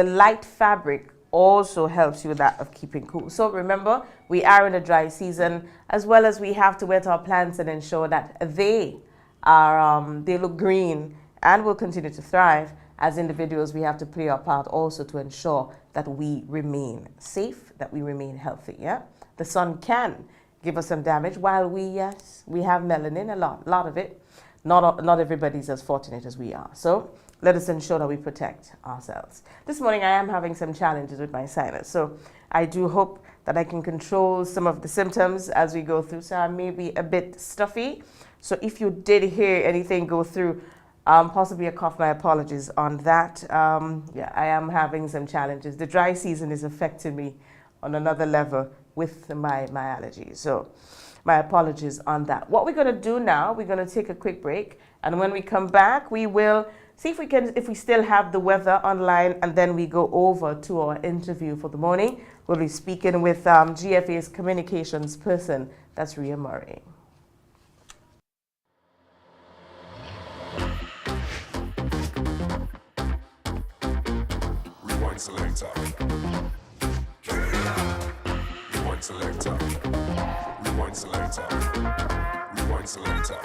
light fabric also helps you with that of keeping cool. So remember, we are in a dry season, as well as we have to wet our plants and ensure that they look green and will continue to thrive. As individuals, we have to play our part also to ensure that we remain safe, that we remain healthy. Yeah, the sun can give us some damage, while we have melanin, a lot of it. Not everybody's as fortunate as we are. So let us ensure that we protect ourselves. This morning I am having some challenges with my sinus, so I do hope that I can control some of the symptoms as we go through. So I may be a bit stuffy. So if you did hear anything go through, Possibly a cough. My apologies on that. Yeah, I am having some challenges. The dry season is affecting me on another level with my allergies. So my apologies on that. What we're going to do now, we're going to take a quick break. And when we come back, we will see if we still have the weather online, and then we go over to our interview for the morning. We'll be speaking with GFA's communications person, that's Ria Murray. Rewind selector. Rewind selector. Rewind selector. Rewind selector.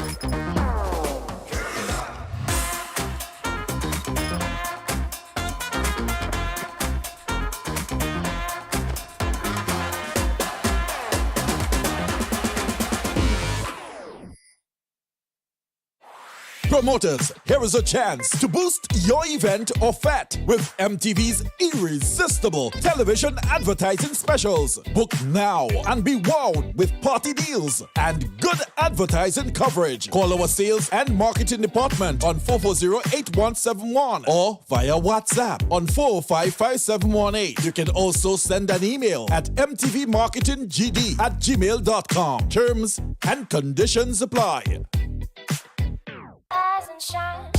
Promoters, here is a chance to boost your event or fete with MTV's irresistible television advertising specials. Book now and be wowed with party deals and good advertising coverage. Call our sales and marketing department on 440-8171 or via WhatsApp on 455-5718. You can also send an email at mtvmarketinggd@gmail.com. Terms and conditions apply. Rise and shine.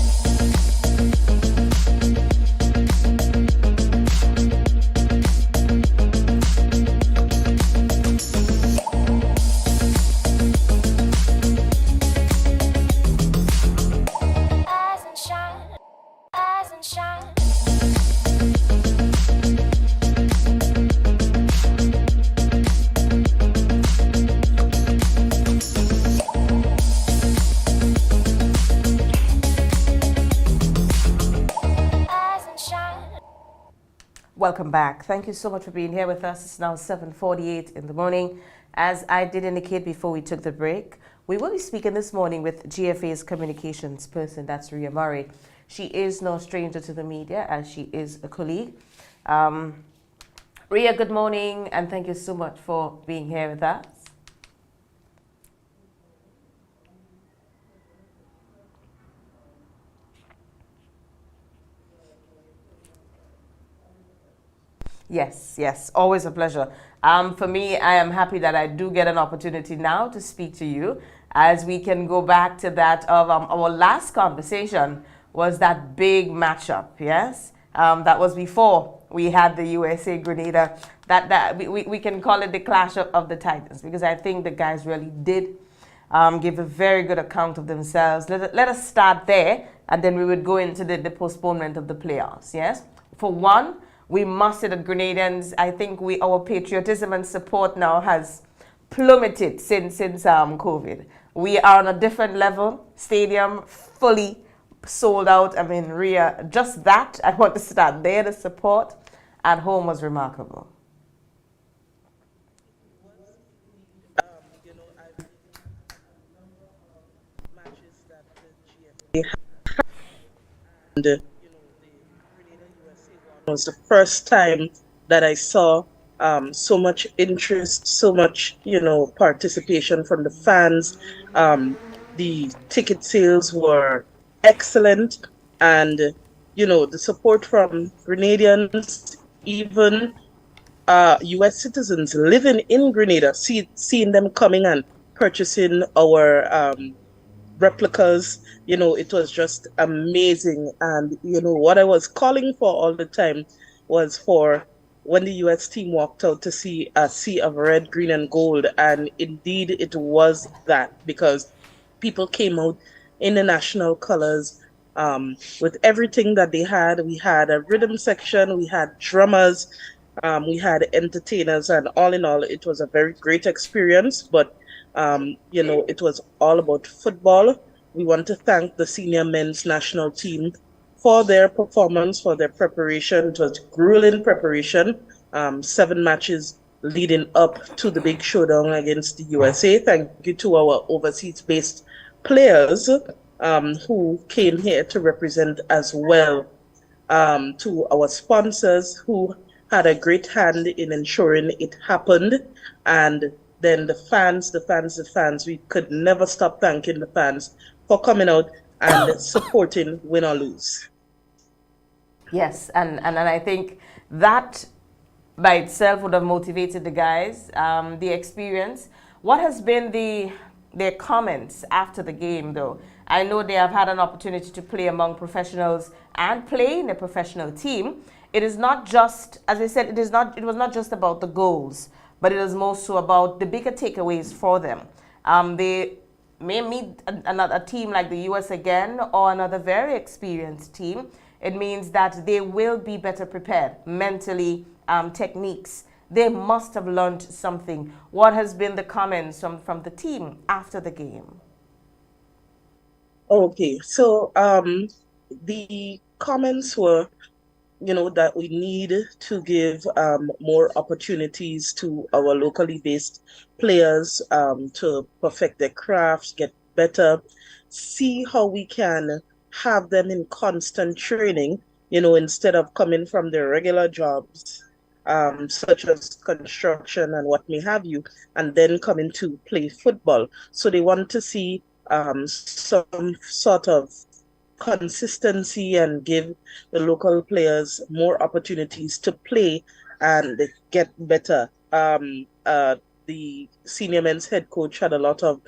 Rise and shine. Rise and shine. Welcome back. Thank you so much for being here with us. It's now 7:48 in the morning. As I did indicate before we took the break, we will be speaking this morning with GFA's communications person, that's Ria Murray. She is no stranger to the media, as she is a colleague. Ria, good morning, and thank you so much for being here with us. Yes, always a pleasure. For me, I am happy that I do get an opportunity now to speak to you, as we can go back to that of our last conversation was that big matchup, yes? That was before we had the USA Grenada. We can call it the clash of the Titans, because I think the guys really did give a very good account of themselves. Let us start there, and then we would go into the postponement of the playoffs, yes? For one, we must say the Grenadians, I think our patriotism and support now has plummeted since COVID. We are on a different level, stadium fully sold out. I mean, Ria, just that, I want to start there. The support at home was remarkable. And was the first time that I saw so much interest, so much, participation from the fans. The ticket sales were excellent, and, the support from Grenadians, even U.S. citizens living in Grenada, seeing them coming and purchasing our replicas, it was just amazing. And, what I was calling for all the time was for when the U.S. team walked out to see a sea of red, green, and gold. And indeed, it was that, because people came out in the national colors with everything that they had. We had a rhythm section, we had drummers, we had entertainers, and all in all, it was a very great experience. But it was all about football. We want to thank the senior men's national team for their performance, for their preparation. It was grueling preparation, 7 matches leading up to the big showdown against the USA. Thank you to our overseas-based players who came here to represent as well, to our sponsors who had a great hand in ensuring it happened, and then the fans, we could never stop thanking the fans for coming out and supporting win or lose. Yes, and I think that by itself would have motivated the guys, the experience. What has been their comments after the game, though? I know they have had an opportunity to play among professionals and play in a professional team. It is not just, as I said, it was not just about the goals, but it is more so about the bigger takeaways for them. They may meet a team like the US again, or another very experienced team. It means that they will be better prepared mentally, techniques. They must have learned something. What has been the comments from the team after the game? Okay, so the comments were, that we need to give more opportunities to our locally based players to perfect their crafts, get better, see how we can have them in constant training, instead of coming from their regular jobs, such as construction and what may have you, and then coming to play football. So they want to see some sort of consistency and give the local players more opportunities to play and get better. The senior men's head coach had a lot of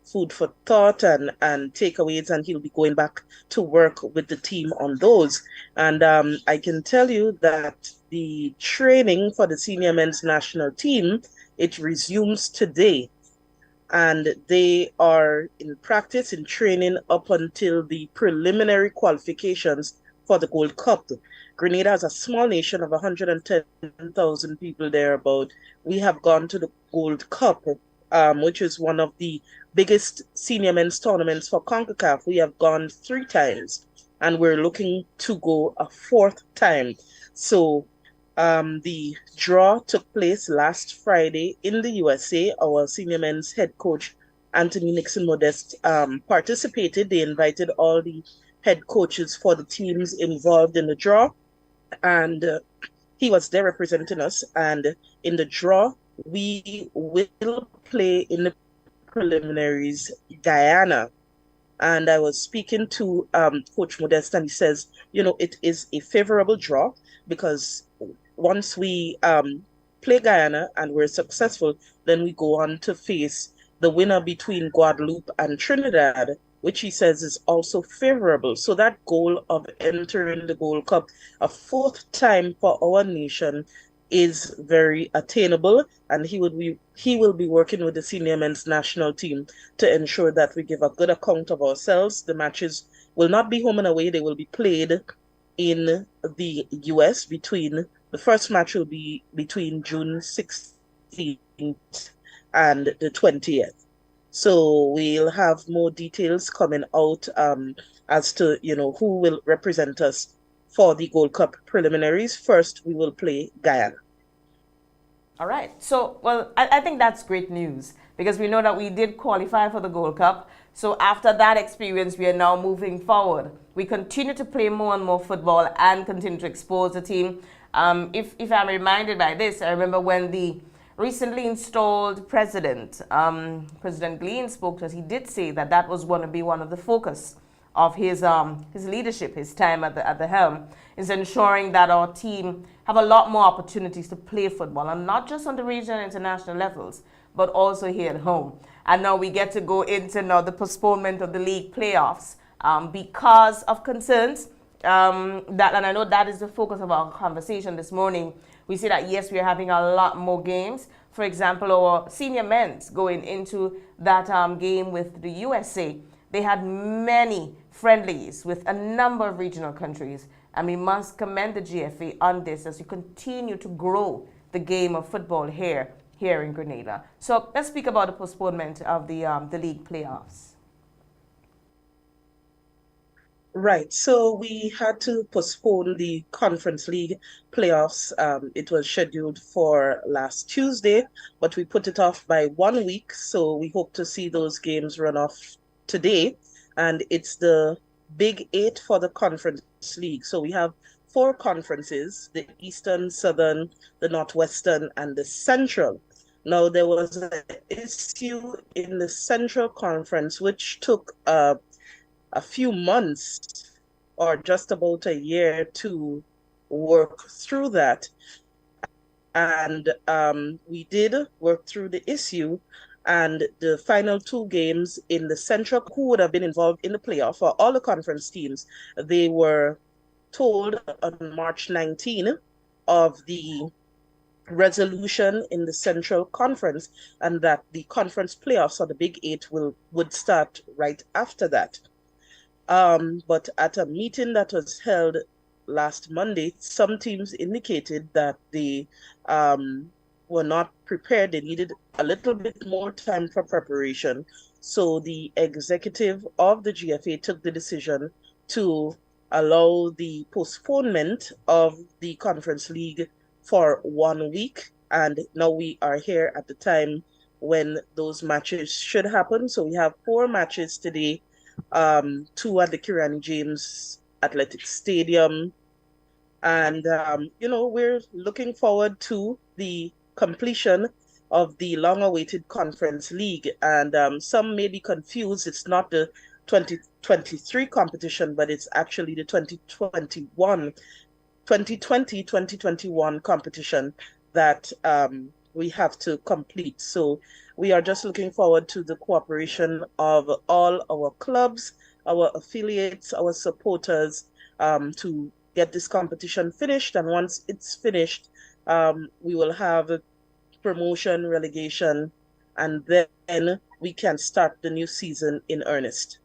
food for thought and takeaways, and he'll be going back to work with the team on those. And I can tell you that the training for the senior men's national team, it resumes today. And they are in practice, in training up until the preliminary qualifications for the Gold Cup. Grenada is a small nation of 110,000 people thereabout. We have gone to the Gold Cup, which is one of the biggest senior men's tournaments for CONCACAF. We have gone 3 times, and we're looking to go a 4th time. So the draw took place last Friday in the USA. Our senior men's head coach, Anthony Nixon Modeste, participated. They invited all the head coaches for the teams involved in the draw, and he was there representing us. And in the draw, we will play in the preliminaries Guyana. And I was speaking to Coach Modeste, and he says, it is a favorable draw because once we play Guyana and we're successful, then we go on to face the winner between Guadeloupe and Trinidad, which he says is also favorable. So that goal of entering the Gold Cup a 4th time for our nation is very attainable, and he will be working with the senior men's national team to ensure that we give a good account of ourselves. The matches will not be home and away. They will be played in the US. The first match will be between June 16th and the 20th. So we'll have more details coming out as to, who will represent us for the Gold Cup preliminaries. First, we will play Guyana. All right. So, well, I think that's great news because we know that we did qualify for the Gold Cup. So after that experience, we are now moving forward. We continue to play more and more football and continue to expose the team. If I'm reminded by this, I remember when the recently installed president, President Glean, spoke to us, he did say that was going to be one of the focus of his leadership, his time at the helm, is ensuring that our team have a lot more opportunities to play football, and not just on the regional and international levels, but also here at home. And now we get to go into the postponement of the league playoffs because of concerns and I know that is the focus of our conversation this morning. We see that, yes, we are having a lot more games. For example, our senior men's going into that game with the USA. They had many friendlies with a number of regional countries. And we must commend the GFA on this as we continue to grow the game of football here in Grenada. So let's speak about the postponement of the league playoffs. Right. So we had to postpone the Conference League playoffs. It was scheduled for last Tuesday, but we put it off by 1 week. So we hope to see those games run off today. And it's the Big 8 for the Conference League. So we have 4 conferences, the Eastern, Southern, the Northwestern, and the Central. Now, there was an issue in the Central Conference which took a few months or just about a year to work through that. And we did work through the issue, and the final 2 games in the Central, who would have been involved in the playoff for all the conference teams, they were told on March 19 of the resolution in the Central Conference, and that the conference playoffs or the Big 8 would start right after that. But at a meeting that was held last Monday, some teams indicated that they were not prepared. They needed a little bit more time for preparation. So the executive of the GFA took the decision to allow the postponement of the Conference League for 1 week. And now we are here at the time when those matches should happen. So we have 4 matches today, 2 at the Kirani James Athletic Stadium. And, we're looking forward to the completion of the long-awaited Conference League. And some may be confused. It's not the 2023 competition, but it's actually the 2020-2021 competition that we have to complete. So we are just looking forward to the cooperation of all our clubs, our affiliates, our supporters, to get this competition finished. And once it's finished, we will have promotion, relegation, and then we can start the new season in earnest.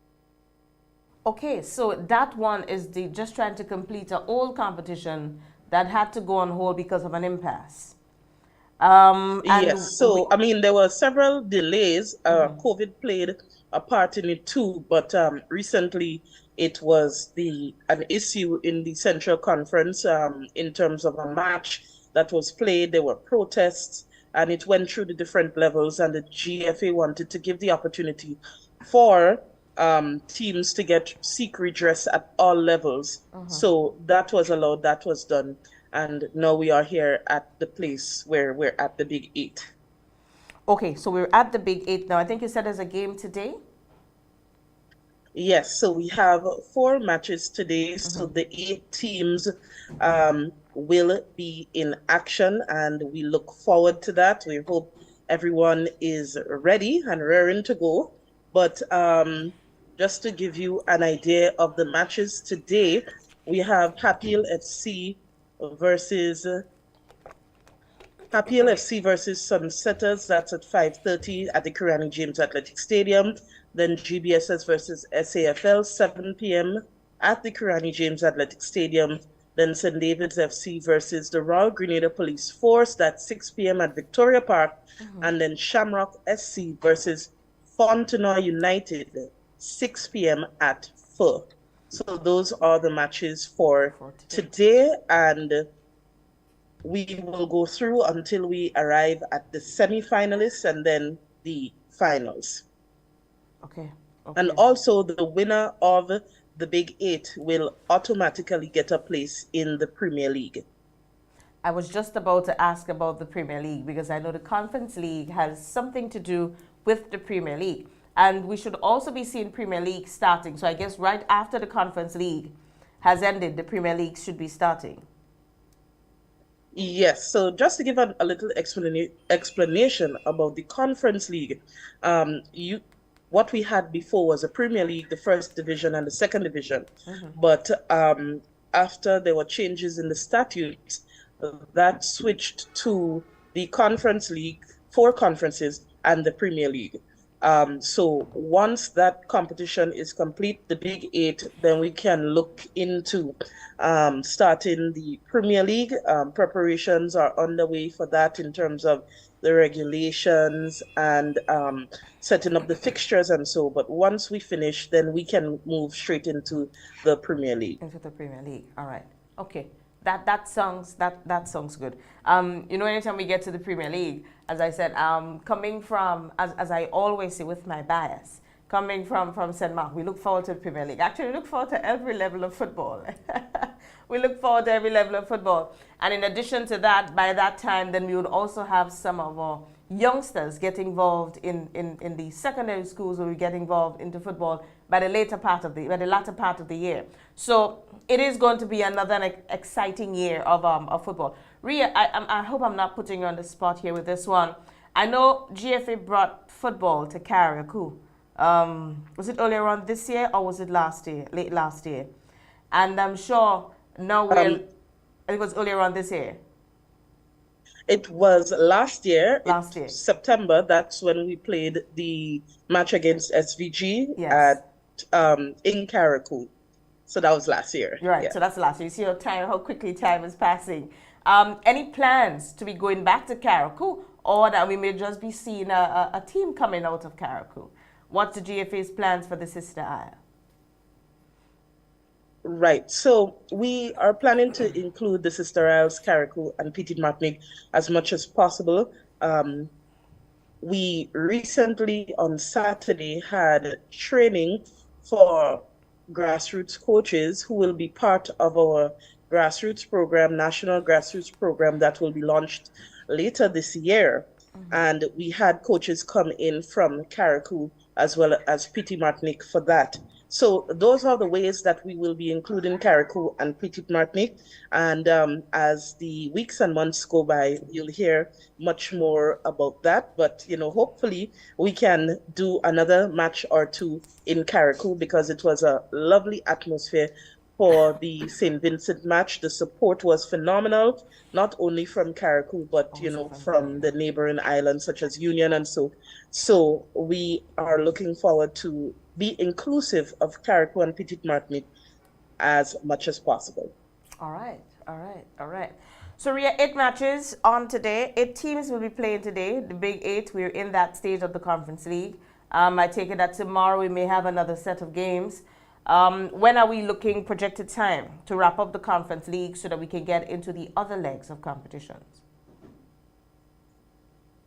Okay, so that one is just trying to complete an old competition that had to go on hold because of an impasse. Yes, so there were several delays. COVID played a part in it too, but recently it was an issue in the Central Conference in terms of a match that was played. There were protests, and it went through the different levels, and the GFA wanted to give the opportunity for teams to seek redress at all levels. So that was allowed, that was done. And now we are here at the place where we're at the Big 8. Okay, so we're at the Big 8 now. I think you said there's a game today? Yes, so we have 4 matches today. So the 8 teams will be in action, and we look forward to that. We hope everyone is ready and raring to go. But just to give you an idea of the matches today, we have Happy Hill FC versus Sunsetters. That's at 5:30 at the Kirani James Athletic Stadium. Then GBSS versus SAFL, 7 p.m. at the Kirani James Athletic Stadium. Then St. David's FC versus the Royal Grenada Police Force, that's 6 p.m. at Victoria Park. And then Shamrock SC versus Fontenoy United, 6 p.m. at Fur. So those are the matches for today, and we will go through until we arrive at the semi-finalists and then the finals. Okay. And also the winner of the Big 8 will automatically get a place in the Premier League. I was just about to ask about the Premier League, because I know the Conference League has something to do with the Premier League. And we should also be seeing Premier League starting. So I guess right after the Conference League has ended, the Premier League should be starting. Yes, so just to give a little explanation about the Conference League, what we had before was a Premier League, the first division and the second division. But after there were changes in the statutes, that switched to the Conference League, 4 conferences, and the Premier League. So once that competition is complete, the Big 8, then we can look into starting the Premier League. Preparations are underway for that in terms of the regulations and setting up the fixtures and so. But once we finish, then we can move straight into the Premier League. Into the Premier League. All right. Okay. That sounds good. Anytime we get to the Premier League, as I said, coming from, as I always say with my bias, coming from St. Mark, we look forward to the Premier League. Actually, we look forward to every level of football. We look forward to every level of football. And in addition to that, by that time, then we would also have some of our youngsters get involved in the secondary schools, where we get involved into football by the latter part of the year. So it is going to be another exciting year of football. Ria, I hope I'm not putting you on the spot here with this one. I know GFA brought football to Carriacou. Was it earlier on this year or was it late last year? And I'm sure now it was earlier on this year. It was last year. September. That's when we played the match against SVG in Carriacou. So that was last year. Right. Yeah. So that's last year. You see how quickly time is passing. Any plans to be going back to Carriacou, or that we may just be seeing a team coming out of Carriacou? What's the GFA's plans for the Sister Isle? Right. So we are planning to include the Sister Isles, Carriacou, and Petite Martinique as much as possible. We recently, on Saturday, had training for grassroots coaches who will be part of our grassroots program, national grassroots program that will be launched later this year. And we had coaches come in from Carriacou as well as Petite Martinique for that. So those are the ways that we will be including Carriacou and Petite Martinique. And as the weeks and months go by, you'll hear much more about that. But, hopefully we can do another match or two in Carriacou, because it was a lovely atmosphere for the St. Vincent match. The support was phenomenal, not only from Carriacou, but, from the neighboring islands such as Union and so. So we are looking forward to be inclusive of Carriacou and Petite Martinique as much as possible. All right. So Ria, 8 matches on today. 8 teams will be playing today. The Big 8, we're in that stage of the Conference League. I take it that tomorrow we may have another set of games. When are we looking projected time to wrap up the Conference League so that we can get into the other legs of competitions?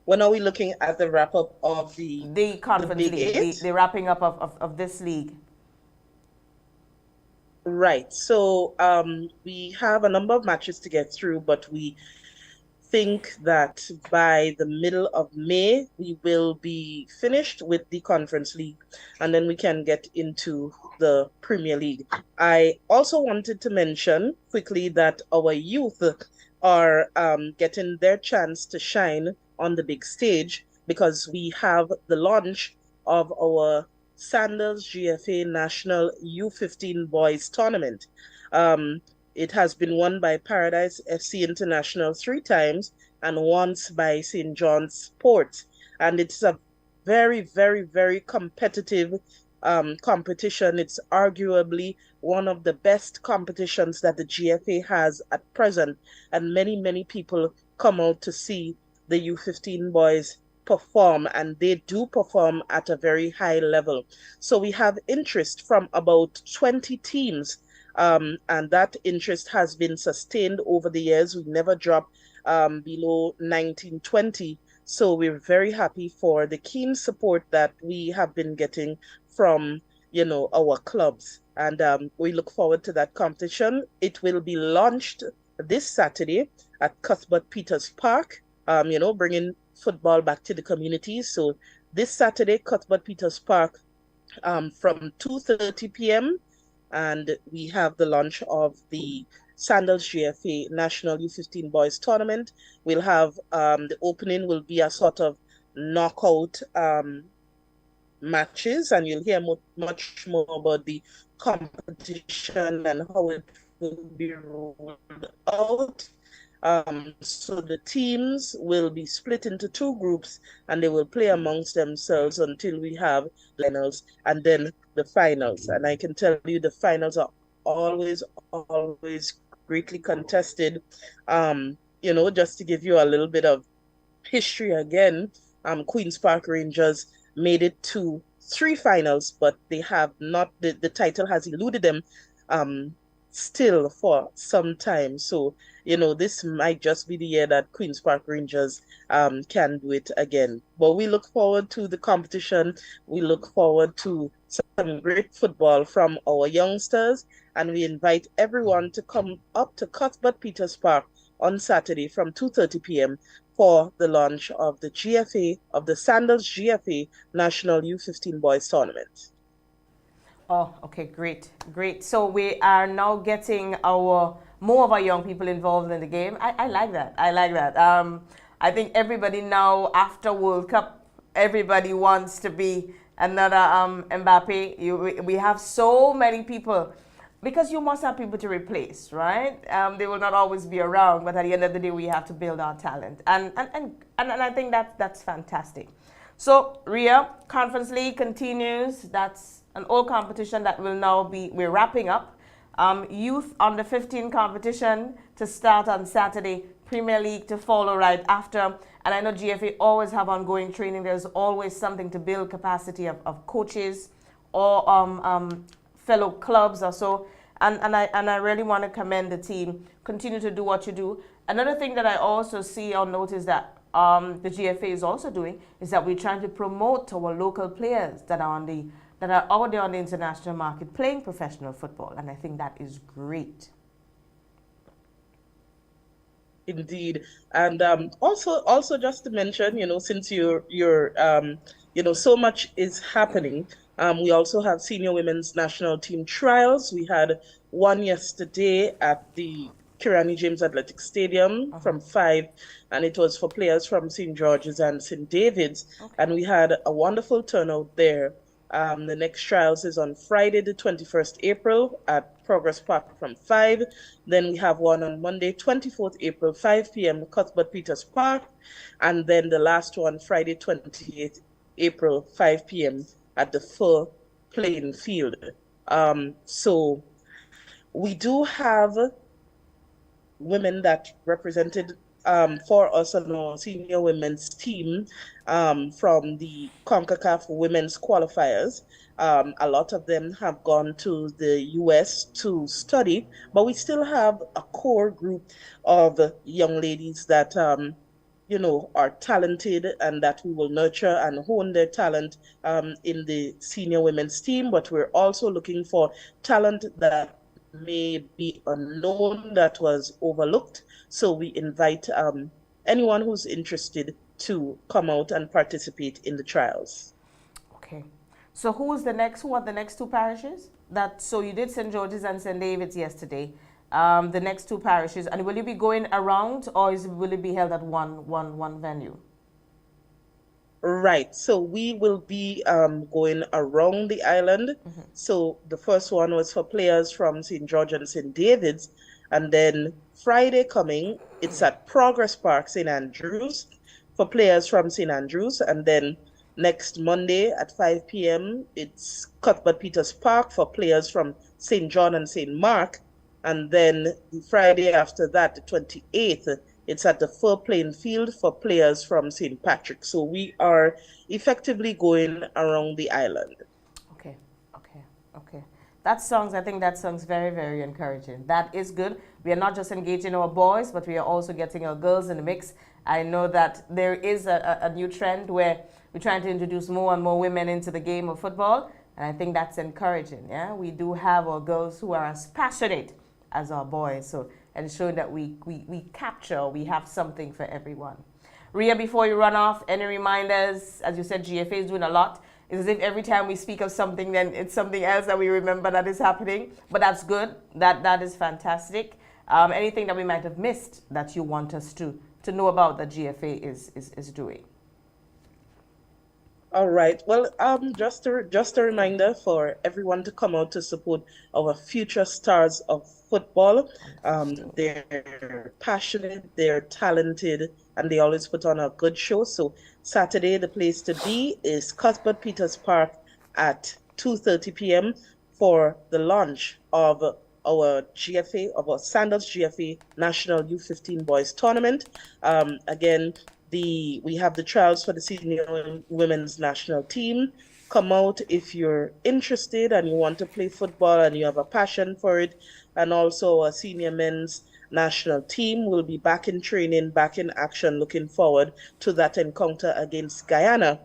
When are we looking at the wrap-up of the Conference League, the wrapping up of this league? Right. So we have a number of matches to get through, but we think that by the middle of May, we will be finished with the Conference League, and then we can get into the Premier League. I also wanted to mention quickly that our youth are getting their chance to shine on the big stage, because we have the launch of our Sandals GFA National U15 Boys Tournament. It has been won by Paradise FC International 3 times and once by St. John's Sport. And it's a very, very, very competitive competition. It's arguably one of the best competitions that the GFA has at present. And many, many people come out to see the U15 boys perform, and they do perform at a very high level. So we have interest from about 20 teams, and that interest has been sustained over the years. We never dropped below 19-20. So we're very happy for the keen support that we have been getting from, our clubs. And we look forward to that competition. It will be launched this Saturday at Cuthbert Peters Park, bringing football back to the community. So this Saturday, Cuthbert Peters Park, from 2:30 p.m. and we have the launch of the Sandals GFA National U15 Boys Tournament. We'll have the opening will be a sort of knockout matches, and you'll hear much more about the competition and how it will be rolled out. So the teams will be split into 2 groups, and they will play amongst themselves until we have finals and then the finals. And I can tell you the finals are always greatly contested. Just to give you a little bit of history again, Queen's Park Rangers made it to 3 finals, but they have not, the title has eluded them still for some time. So, this might just be the year that Queen's Park Rangers can do it again. But we look forward to the competition. We look forward to some great football from our youngsters, and we invite everyone to come up to Cuthbert Peters Park on Saturday from 2:30 p.m. for the launch of the GFA, of the Sandals GFA National U15 Boys Tournament. Oh, okay, great, great. So we are now getting more of our young people involved in the game. I like that. I like that. I think everybody now, after World Cup, everybody wants to be another Mbappe. We have so many people, because you must have people to replace, right? They will not always be around, but at the end of the day, we have to build our talent. And I think that's fantastic. So, Ria, Conference League continues. That's an old competition that will now we're wrapping up. Youth under 15 competition to start on Saturday, Premier League to follow right after. And I know GFA always have ongoing training. There's always something to build capacity of coaches or fellow clubs or so. And I really want to commend the team. Continue to do what you do. Another thing that I also see or notice that the GFA is also doing is that we're trying to promote our local players that are out there on the international market playing professional football, and I think that is great. Indeed, and also just to mention, since you're so much is happening. We also have senior women's national team trials. We had one yesterday at the Kirani James Athletic Stadium from 5, and it was for players from St. George's and St. David's, and we had a wonderful turnout there. The next trials is on Friday, the 21st April at Progress Park from 5. Then we have one on Monday, 24th April, 5 p.m. Cuthbert Peters Park, and then the last one, Friday, 28th April, 5 p.m. at the full playing field. So we do have women that represented for us on our senior women's team from the CONCACAF women's qualifiers. A lot of them have gone to the US to study, but we still have a core group of young ladies that are talented and that we will nurture and hone their talent in the senior women's team. But we're also looking for talent that may be unknown, that was overlooked. So we invite anyone who's interested to come out and participate in the trials. Okay. So who are the next two parishes? So you did St. George's and St. David's yesterday. The next two parishes, and will you be going around, or will it be held at one venue? Right. So we will be going around the island. So the first one was for players from St. George and St. David's, and then Friday coming, it's at Progress Park, St. Andrews, for players from St. Andrews, and then next Monday at 5 p.m. it's Cuthbert Peters Park for players from St. John and St. Mark. And then the Friday after that, the 28th, it's at the full playing field for players from St. Patrick. So we are effectively going around the island. Okay. I think that sounds very, very encouraging. That is good. We are not just engaging our boys, but we are also getting our girls in the mix. I know that there is a new trend where we're trying to introduce more and more women into the game of football. And I think that's encouraging. Yeah, we do have our girls who are as passionate as our boys, so ensure that we have something for everyone. Ria, before you run off, any reminders? As you said, GFA is doing a lot. It's as if every time we speak of something, then it's something else that we remember that is happening. But that's good. That is fantastic. Anything that we might have missed that you want us to know about that GFA is doing? All right. Well, just a reminder for everyone to come out to support our future stars of football. They're passionate, they're talented, and they always put on a good show. So Saturday, the place to be is Cuthbert Peters Park at 2:30 p.m. for the launch of our GFA, of our Sandals GFA National U15 Boys Tournament. Again, we have the trials for the senior women's national team. Come out if you're interested and you want to play football and you have a passion for it. And also a senior men's national team will be back in training, back in action, looking forward to that encounter against Guyana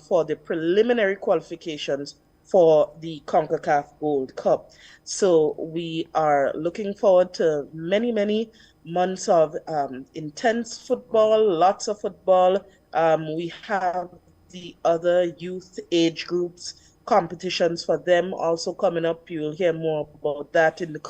for the preliminary qualifications for the CONCACAF Gold Cup. So we are looking forward to many, many months of intense football, lots of football. We have the other youth age groups competitions for them also coming up. You'll hear more about that in the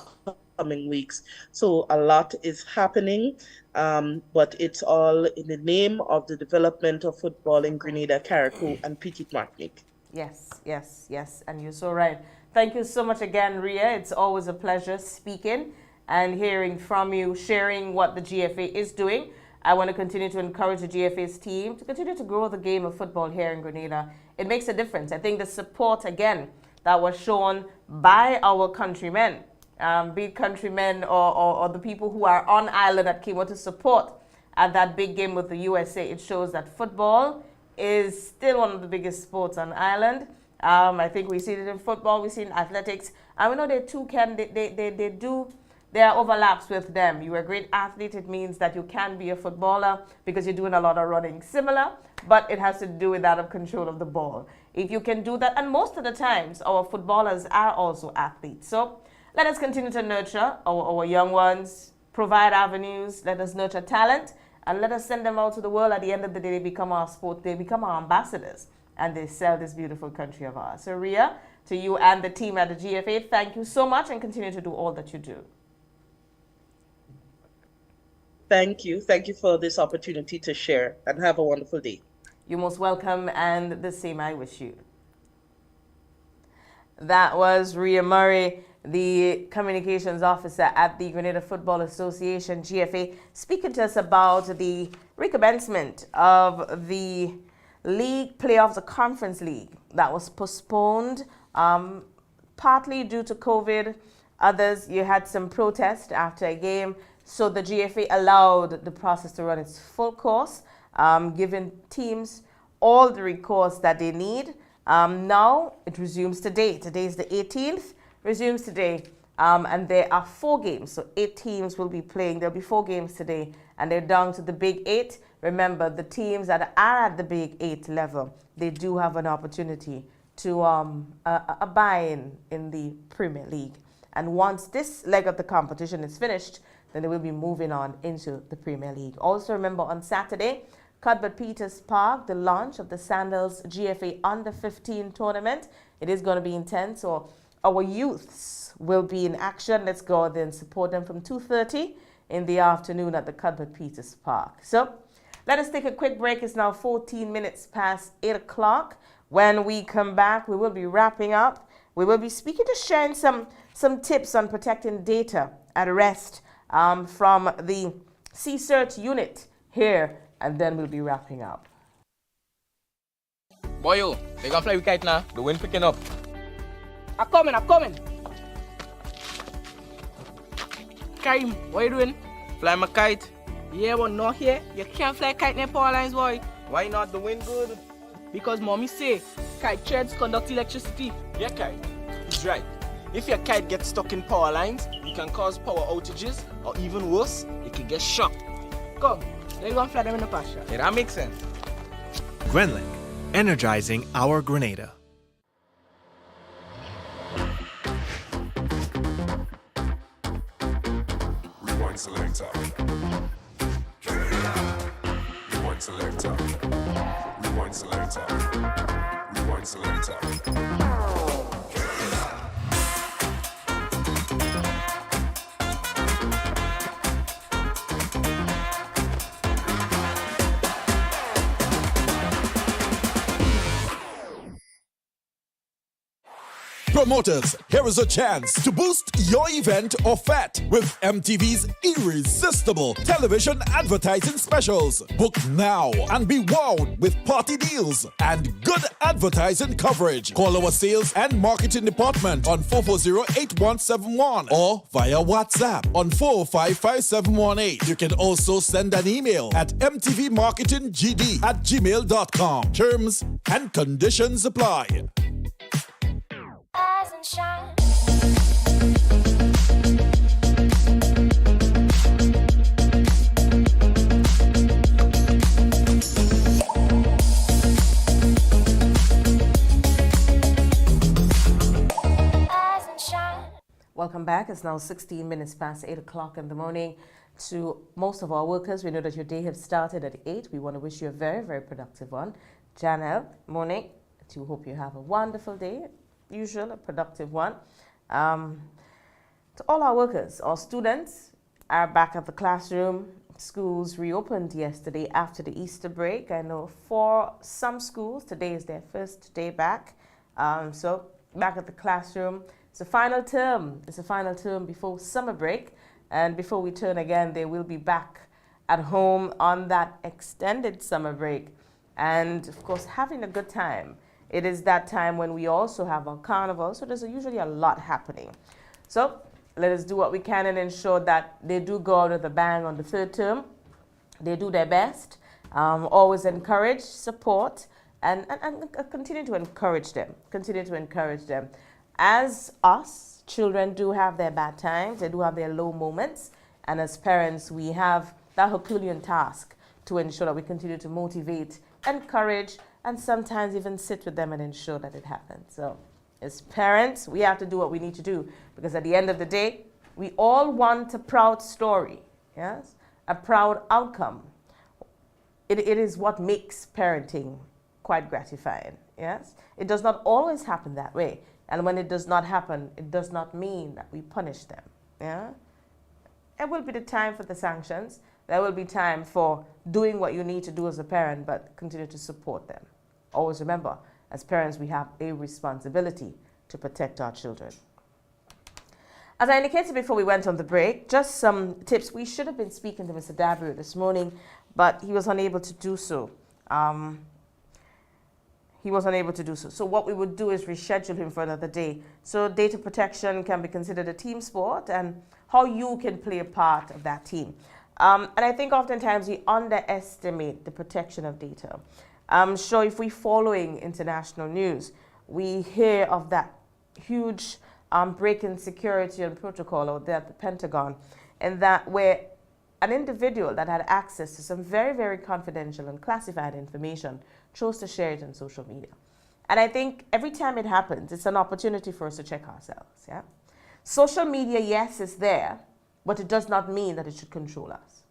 coming weeks. So a lot is happening, but it's all in the name of the development of football in Grenada, Carriacou, and Petite Martinique. Yes, yes, yes, and you're so right. Thank you so much again, Ria. It's always a pleasure speaking and hearing from you, sharing what the GFA is doing. I want to continue to encourage the GFA's team to continue to grow the game of football here in Grenada. It makes a difference. I think the support, again, that was shown by our countrymen, be it countrymen or the people who are on island that came out to support at that big game with the USA, it shows that football is still one of the biggest sports on island. I think we see it in football, we see it in athletics, and we know they too can, there are overlaps with them. You're a great athlete, it means that you can be a footballer because you're doing a lot of running. Similar, but it has to do with that of control of the ball. If you can do that, and most of the times our footballers are also athletes. So let us continue to nurture our young ones, provide avenues, let us nurture talent, and let us send them out to the world. At the end of the day, they become our sport, they become our ambassadors, and they sell this beautiful country of ours. So Ria, to you and the team at the GFA, thank you so much and continue to do all that you do. Thank you. Thank you for this opportunity to share, and have a wonderful day. You're most welcome, and the same I wish you. That was Ria Murray, the communications officer at the Grenada Football Association, GFA, speaking to us about the recommencement of the league playoffs, the Conference League, that was postponed partly due to COVID. Others, you had some protest after a game. So the GFA allowed the process to run its full course, giving teams all the recourse that they need. Now it resumes today. Today is the 18th, resumes today. And there are 4 games, so 8 teams will be playing. There'll be 4 games today, and they're down to the Big 8. Remember, the teams that are at the Big 8 level, they do have an opportunity to a buy-in in the Premier League. And once this leg of the competition is finished, then they will be moving on into the Premier League. Also remember, on Saturday, Cuthbert Peters Park, the launch of the Sandals GFA Under-15 tournament. It is going to be intense, so our youths will be in action. Let's go there and support them from 2:30 in the afternoon at the Cuthbert Peters Park. So let us take a quick break. It's now 14 minutes past 8 o'clock. When we come back, we will be wrapping up. We will be speaking to sharing some tips on protecting data at rest from the CSERT unit here, and then we'll be wrapping up. Boyo, they gonna fly with kite now. The wind picking up. I'm coming. Karim, what you doing? Fly my kite. Yeah, but not here. You can't fly kite near power lines, boy. Why not? The wind good. Because mommy say kite threads conduct electricity. Yeah, kite. He's right. If your kite gets stuck in power lines, it can cause power outages, or even worse, it can get shocked. Come, let's go and fly them in the pasture. Yeah, that makes sense. Grenlink, energizing our Grenada. Rewind selector. Rewind selector. Rewind selector. Rewind selector. Promoters, here is a chance to boost your event or fete with MTV's irresistible television advertising specials. Book now and be wowed with party deals and good advertising coverage. Call our sales and marketing department on 440-8171 or via WhatsApp on 455-5718. You can also send an email at mtvmarketinggd@gmail.com. Terms and conditions apply. Rise and shine. Welcome back. It's now 16 minutes past 8 o'clock in the morning. To most of our workers, we know that your day has started at 8. We want to wish you a very, very productive one. Janelle, morning to hope you have a wonderful day, usual, a productive one. To all our workers, our students are back at the classroom. Schools reopened yesterday after the Easter break. I know for some schools, today is their first day back. So back at the classroom. It's a final term. It's a final term before summer break. And before we turn again, they will be back at home on that extended summer break. And of course, having a good time. It is that time when we also have our carnival. So there's usually a lot happening. So let us do what we can and ensure that they do go out with a bang on the third term. They do their best. Always encourage, support, and continue to encourage them. Continue to encourage them. As us, children do have their bad times. They do have their low moments. And as parents, we have that Herculean task to ensure that we continue to motivate, encourage, and sometimes even sit with them and ensure that it happens. So as parents, we have to do what we need to do, because at the end of the day, we all want a proud story, yes? A proud outcome. It is what makes parenting quite gratifying, yes? It does not always happen that way. And when it does not happen, it does not mean that we punish them, yeah? It will be the time for the sanctions. There will be time for doing what you need to do as a parent, but continue to support them. Always remember, as parents, we have a responsibility to protect our children. As I indicated before we went on the break, just some tips. We should have been speaking to Mr. Dabrio this morning, but he was unable to do so. So what we would do is reschedule him for another day. So data protection can be considered a team sport, and how you can play a part of that team. And I think oftentimes we underestimate the protection of data. I'm sure if we're following international news, we hear of that huge break in security and protocol out there at the Pentagon, and that where an individual that had access to some very, very confidential and classified information chose to share it on social media. And I think every time it happens, it's an opportunity for us to check ourselves. Yeah? Social media, yes, is there, but it does not mean that it should control us.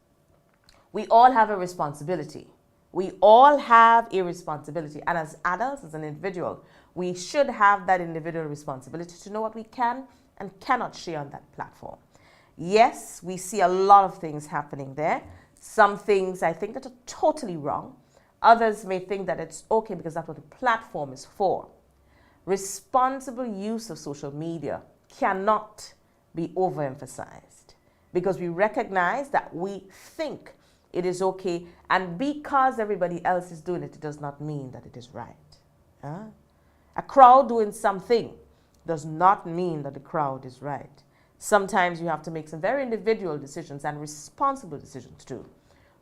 We all have a responsibility. We all have a responsibility. And as adults, as an individual, we should have that individual responsibility to know what we can and cannot share on that platform. Yes, we see a lot of things happening there. Some things I think that are totally wrong. Others may think that it's okay because that's what the platform is for. Responsible use of social media cannot be overemphasized, because we recognize that we think it is okay, and because everybody else is doing it, it does not mean that it is right. A crowd doing something does not mean that the crowd is right. Sometimes you have to make some very individual decisions and responsible decisions too,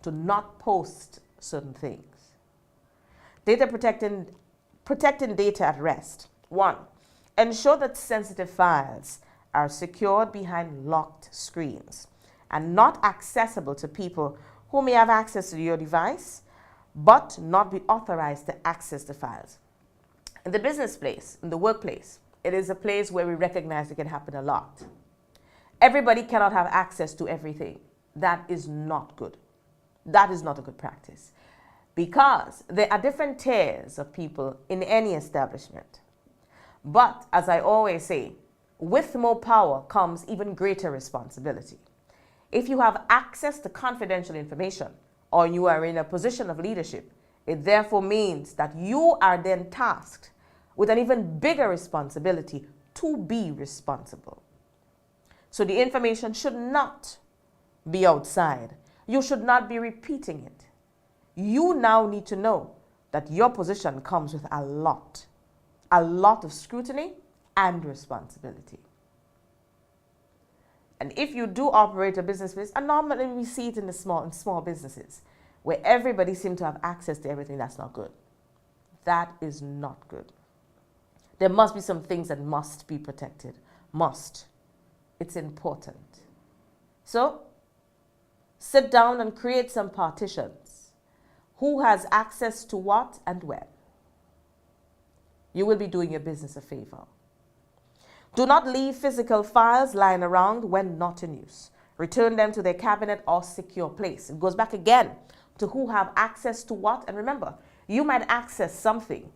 to not post certain things. Data protecting data at rest. 1, ensure that sensitive files are secured behind locked screens and not accessible to people who may have access to your device, but not be authorized to access the files. In the business place, in the workplace, it is a place where we recognize it can happen a lot. Everybody cannot have access to everything. That is not good. That is not a good practice, because there are different tiers of people in any establishment. But as I always say, with more power comes even greater responsibility. If you have access to confidential information, or you are in a position of leadership, it therefore means that you are then tasked with an even bigger responsibility to be responsible. So the information should not be outside. You should not be repeating it. You now need to know that your position comes with a lot of scrutiny and responsibility. And if you do operate a business place, and normally we see it in small businesses, where everybody seems to have access to everything, that's not good. That is not good. There must be some things that must be protected. Must. It's important. So, sit down and create some partitions. Who has access to what and when? You will be doing your business a favor. Do not leave physical files lying around when not in use. Return them to their cabinet or secure place. It goes back again to who have access to what. And remember, you might access something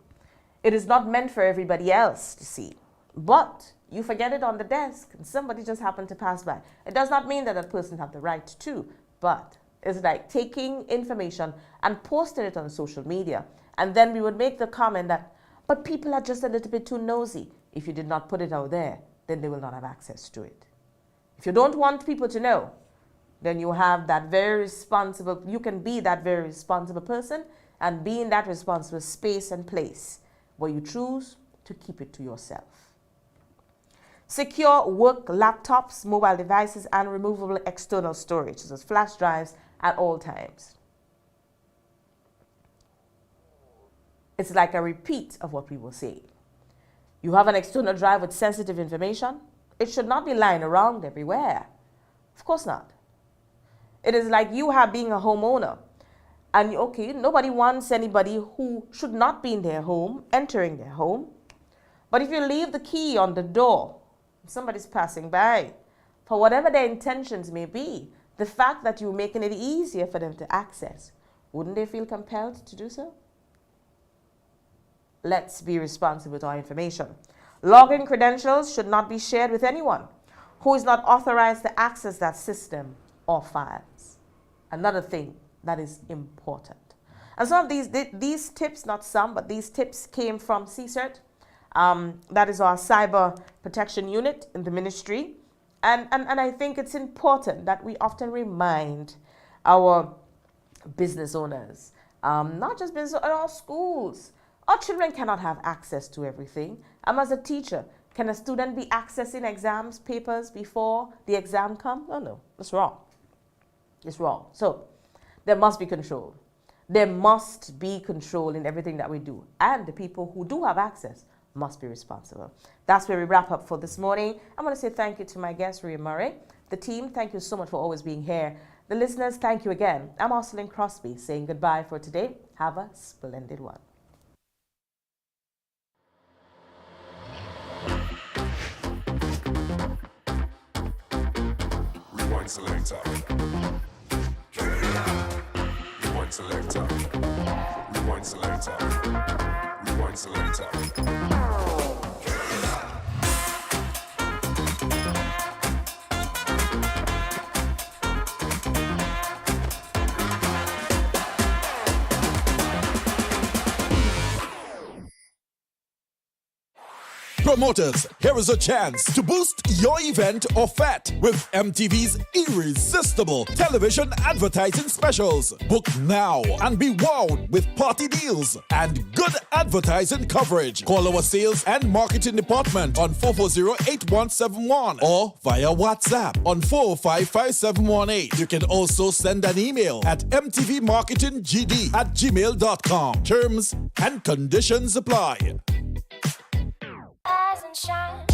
It is not meant for everybody else to see. But you forget it on the desk and somebody just happened to pass by. It does not mean that that person has the right to, but it's like taking information and posting it on social media. And then we would make the comment that, but people are just a little bit too nosy. If you did not put it out there, then they will not have access to it. If you don't want people to know, then you have that very responsible, you can be that very responsible person and be in that responsible space and place where you choose to keep it to yourself. Secure work laptops, mobile devices, and removable external storage, such as flash drives, at all times. It's like a repeat of what we will say. You have an external drive with sensitive information. It should not be lying around everywhere. Of course not. It is like you have being a homeowner. And okay, nobody wants anybody who should not be in their home entering their home. But if you leave the key on the door, somebody's passing by, for whatever their intentions may be, the fact that you're making it easier for them to access, wouldn't they feel compelled to do so? Let's be responsible with our information. Login credentials should not be shared with anyone who is not authorized to access that system or files. Another thing that is important. And some of these tips, not some, but these tips came from CSERT. That is our cyber protection unit in the ministry. And I think it's important that we often remind our business owners, not just business, our schools. Our children cannot have access to everything. As a teacher, can a student be accessing exams, papers before the exam comes? Oh no, it's wrong. It's wrong. So there must be control. There must be control in everything that we do. And the people who do have access must be responsible. That's where we wrap up for this morning. I want to say thank you to my guest, Ria Murray. The team, thank you so much for always being here. The listeners, thank you again. I'm Arcelyn Crosby saying goodbye for today. Have a splendid one. Rewind selector. Rewind selector. Rewind selector. Rewind selector. Promoters, here is a chance to boost your event or fete with MTV's irresistible television advertising specials. Book now and be wowed with party deals and good advertising coverage. Call our sales and marketing department on 440-8171 or via WhatsApp on 455-5718. You can also send an email at mtvmarketinggd@gmail.com. Terms and conditions apply. Rise and shine.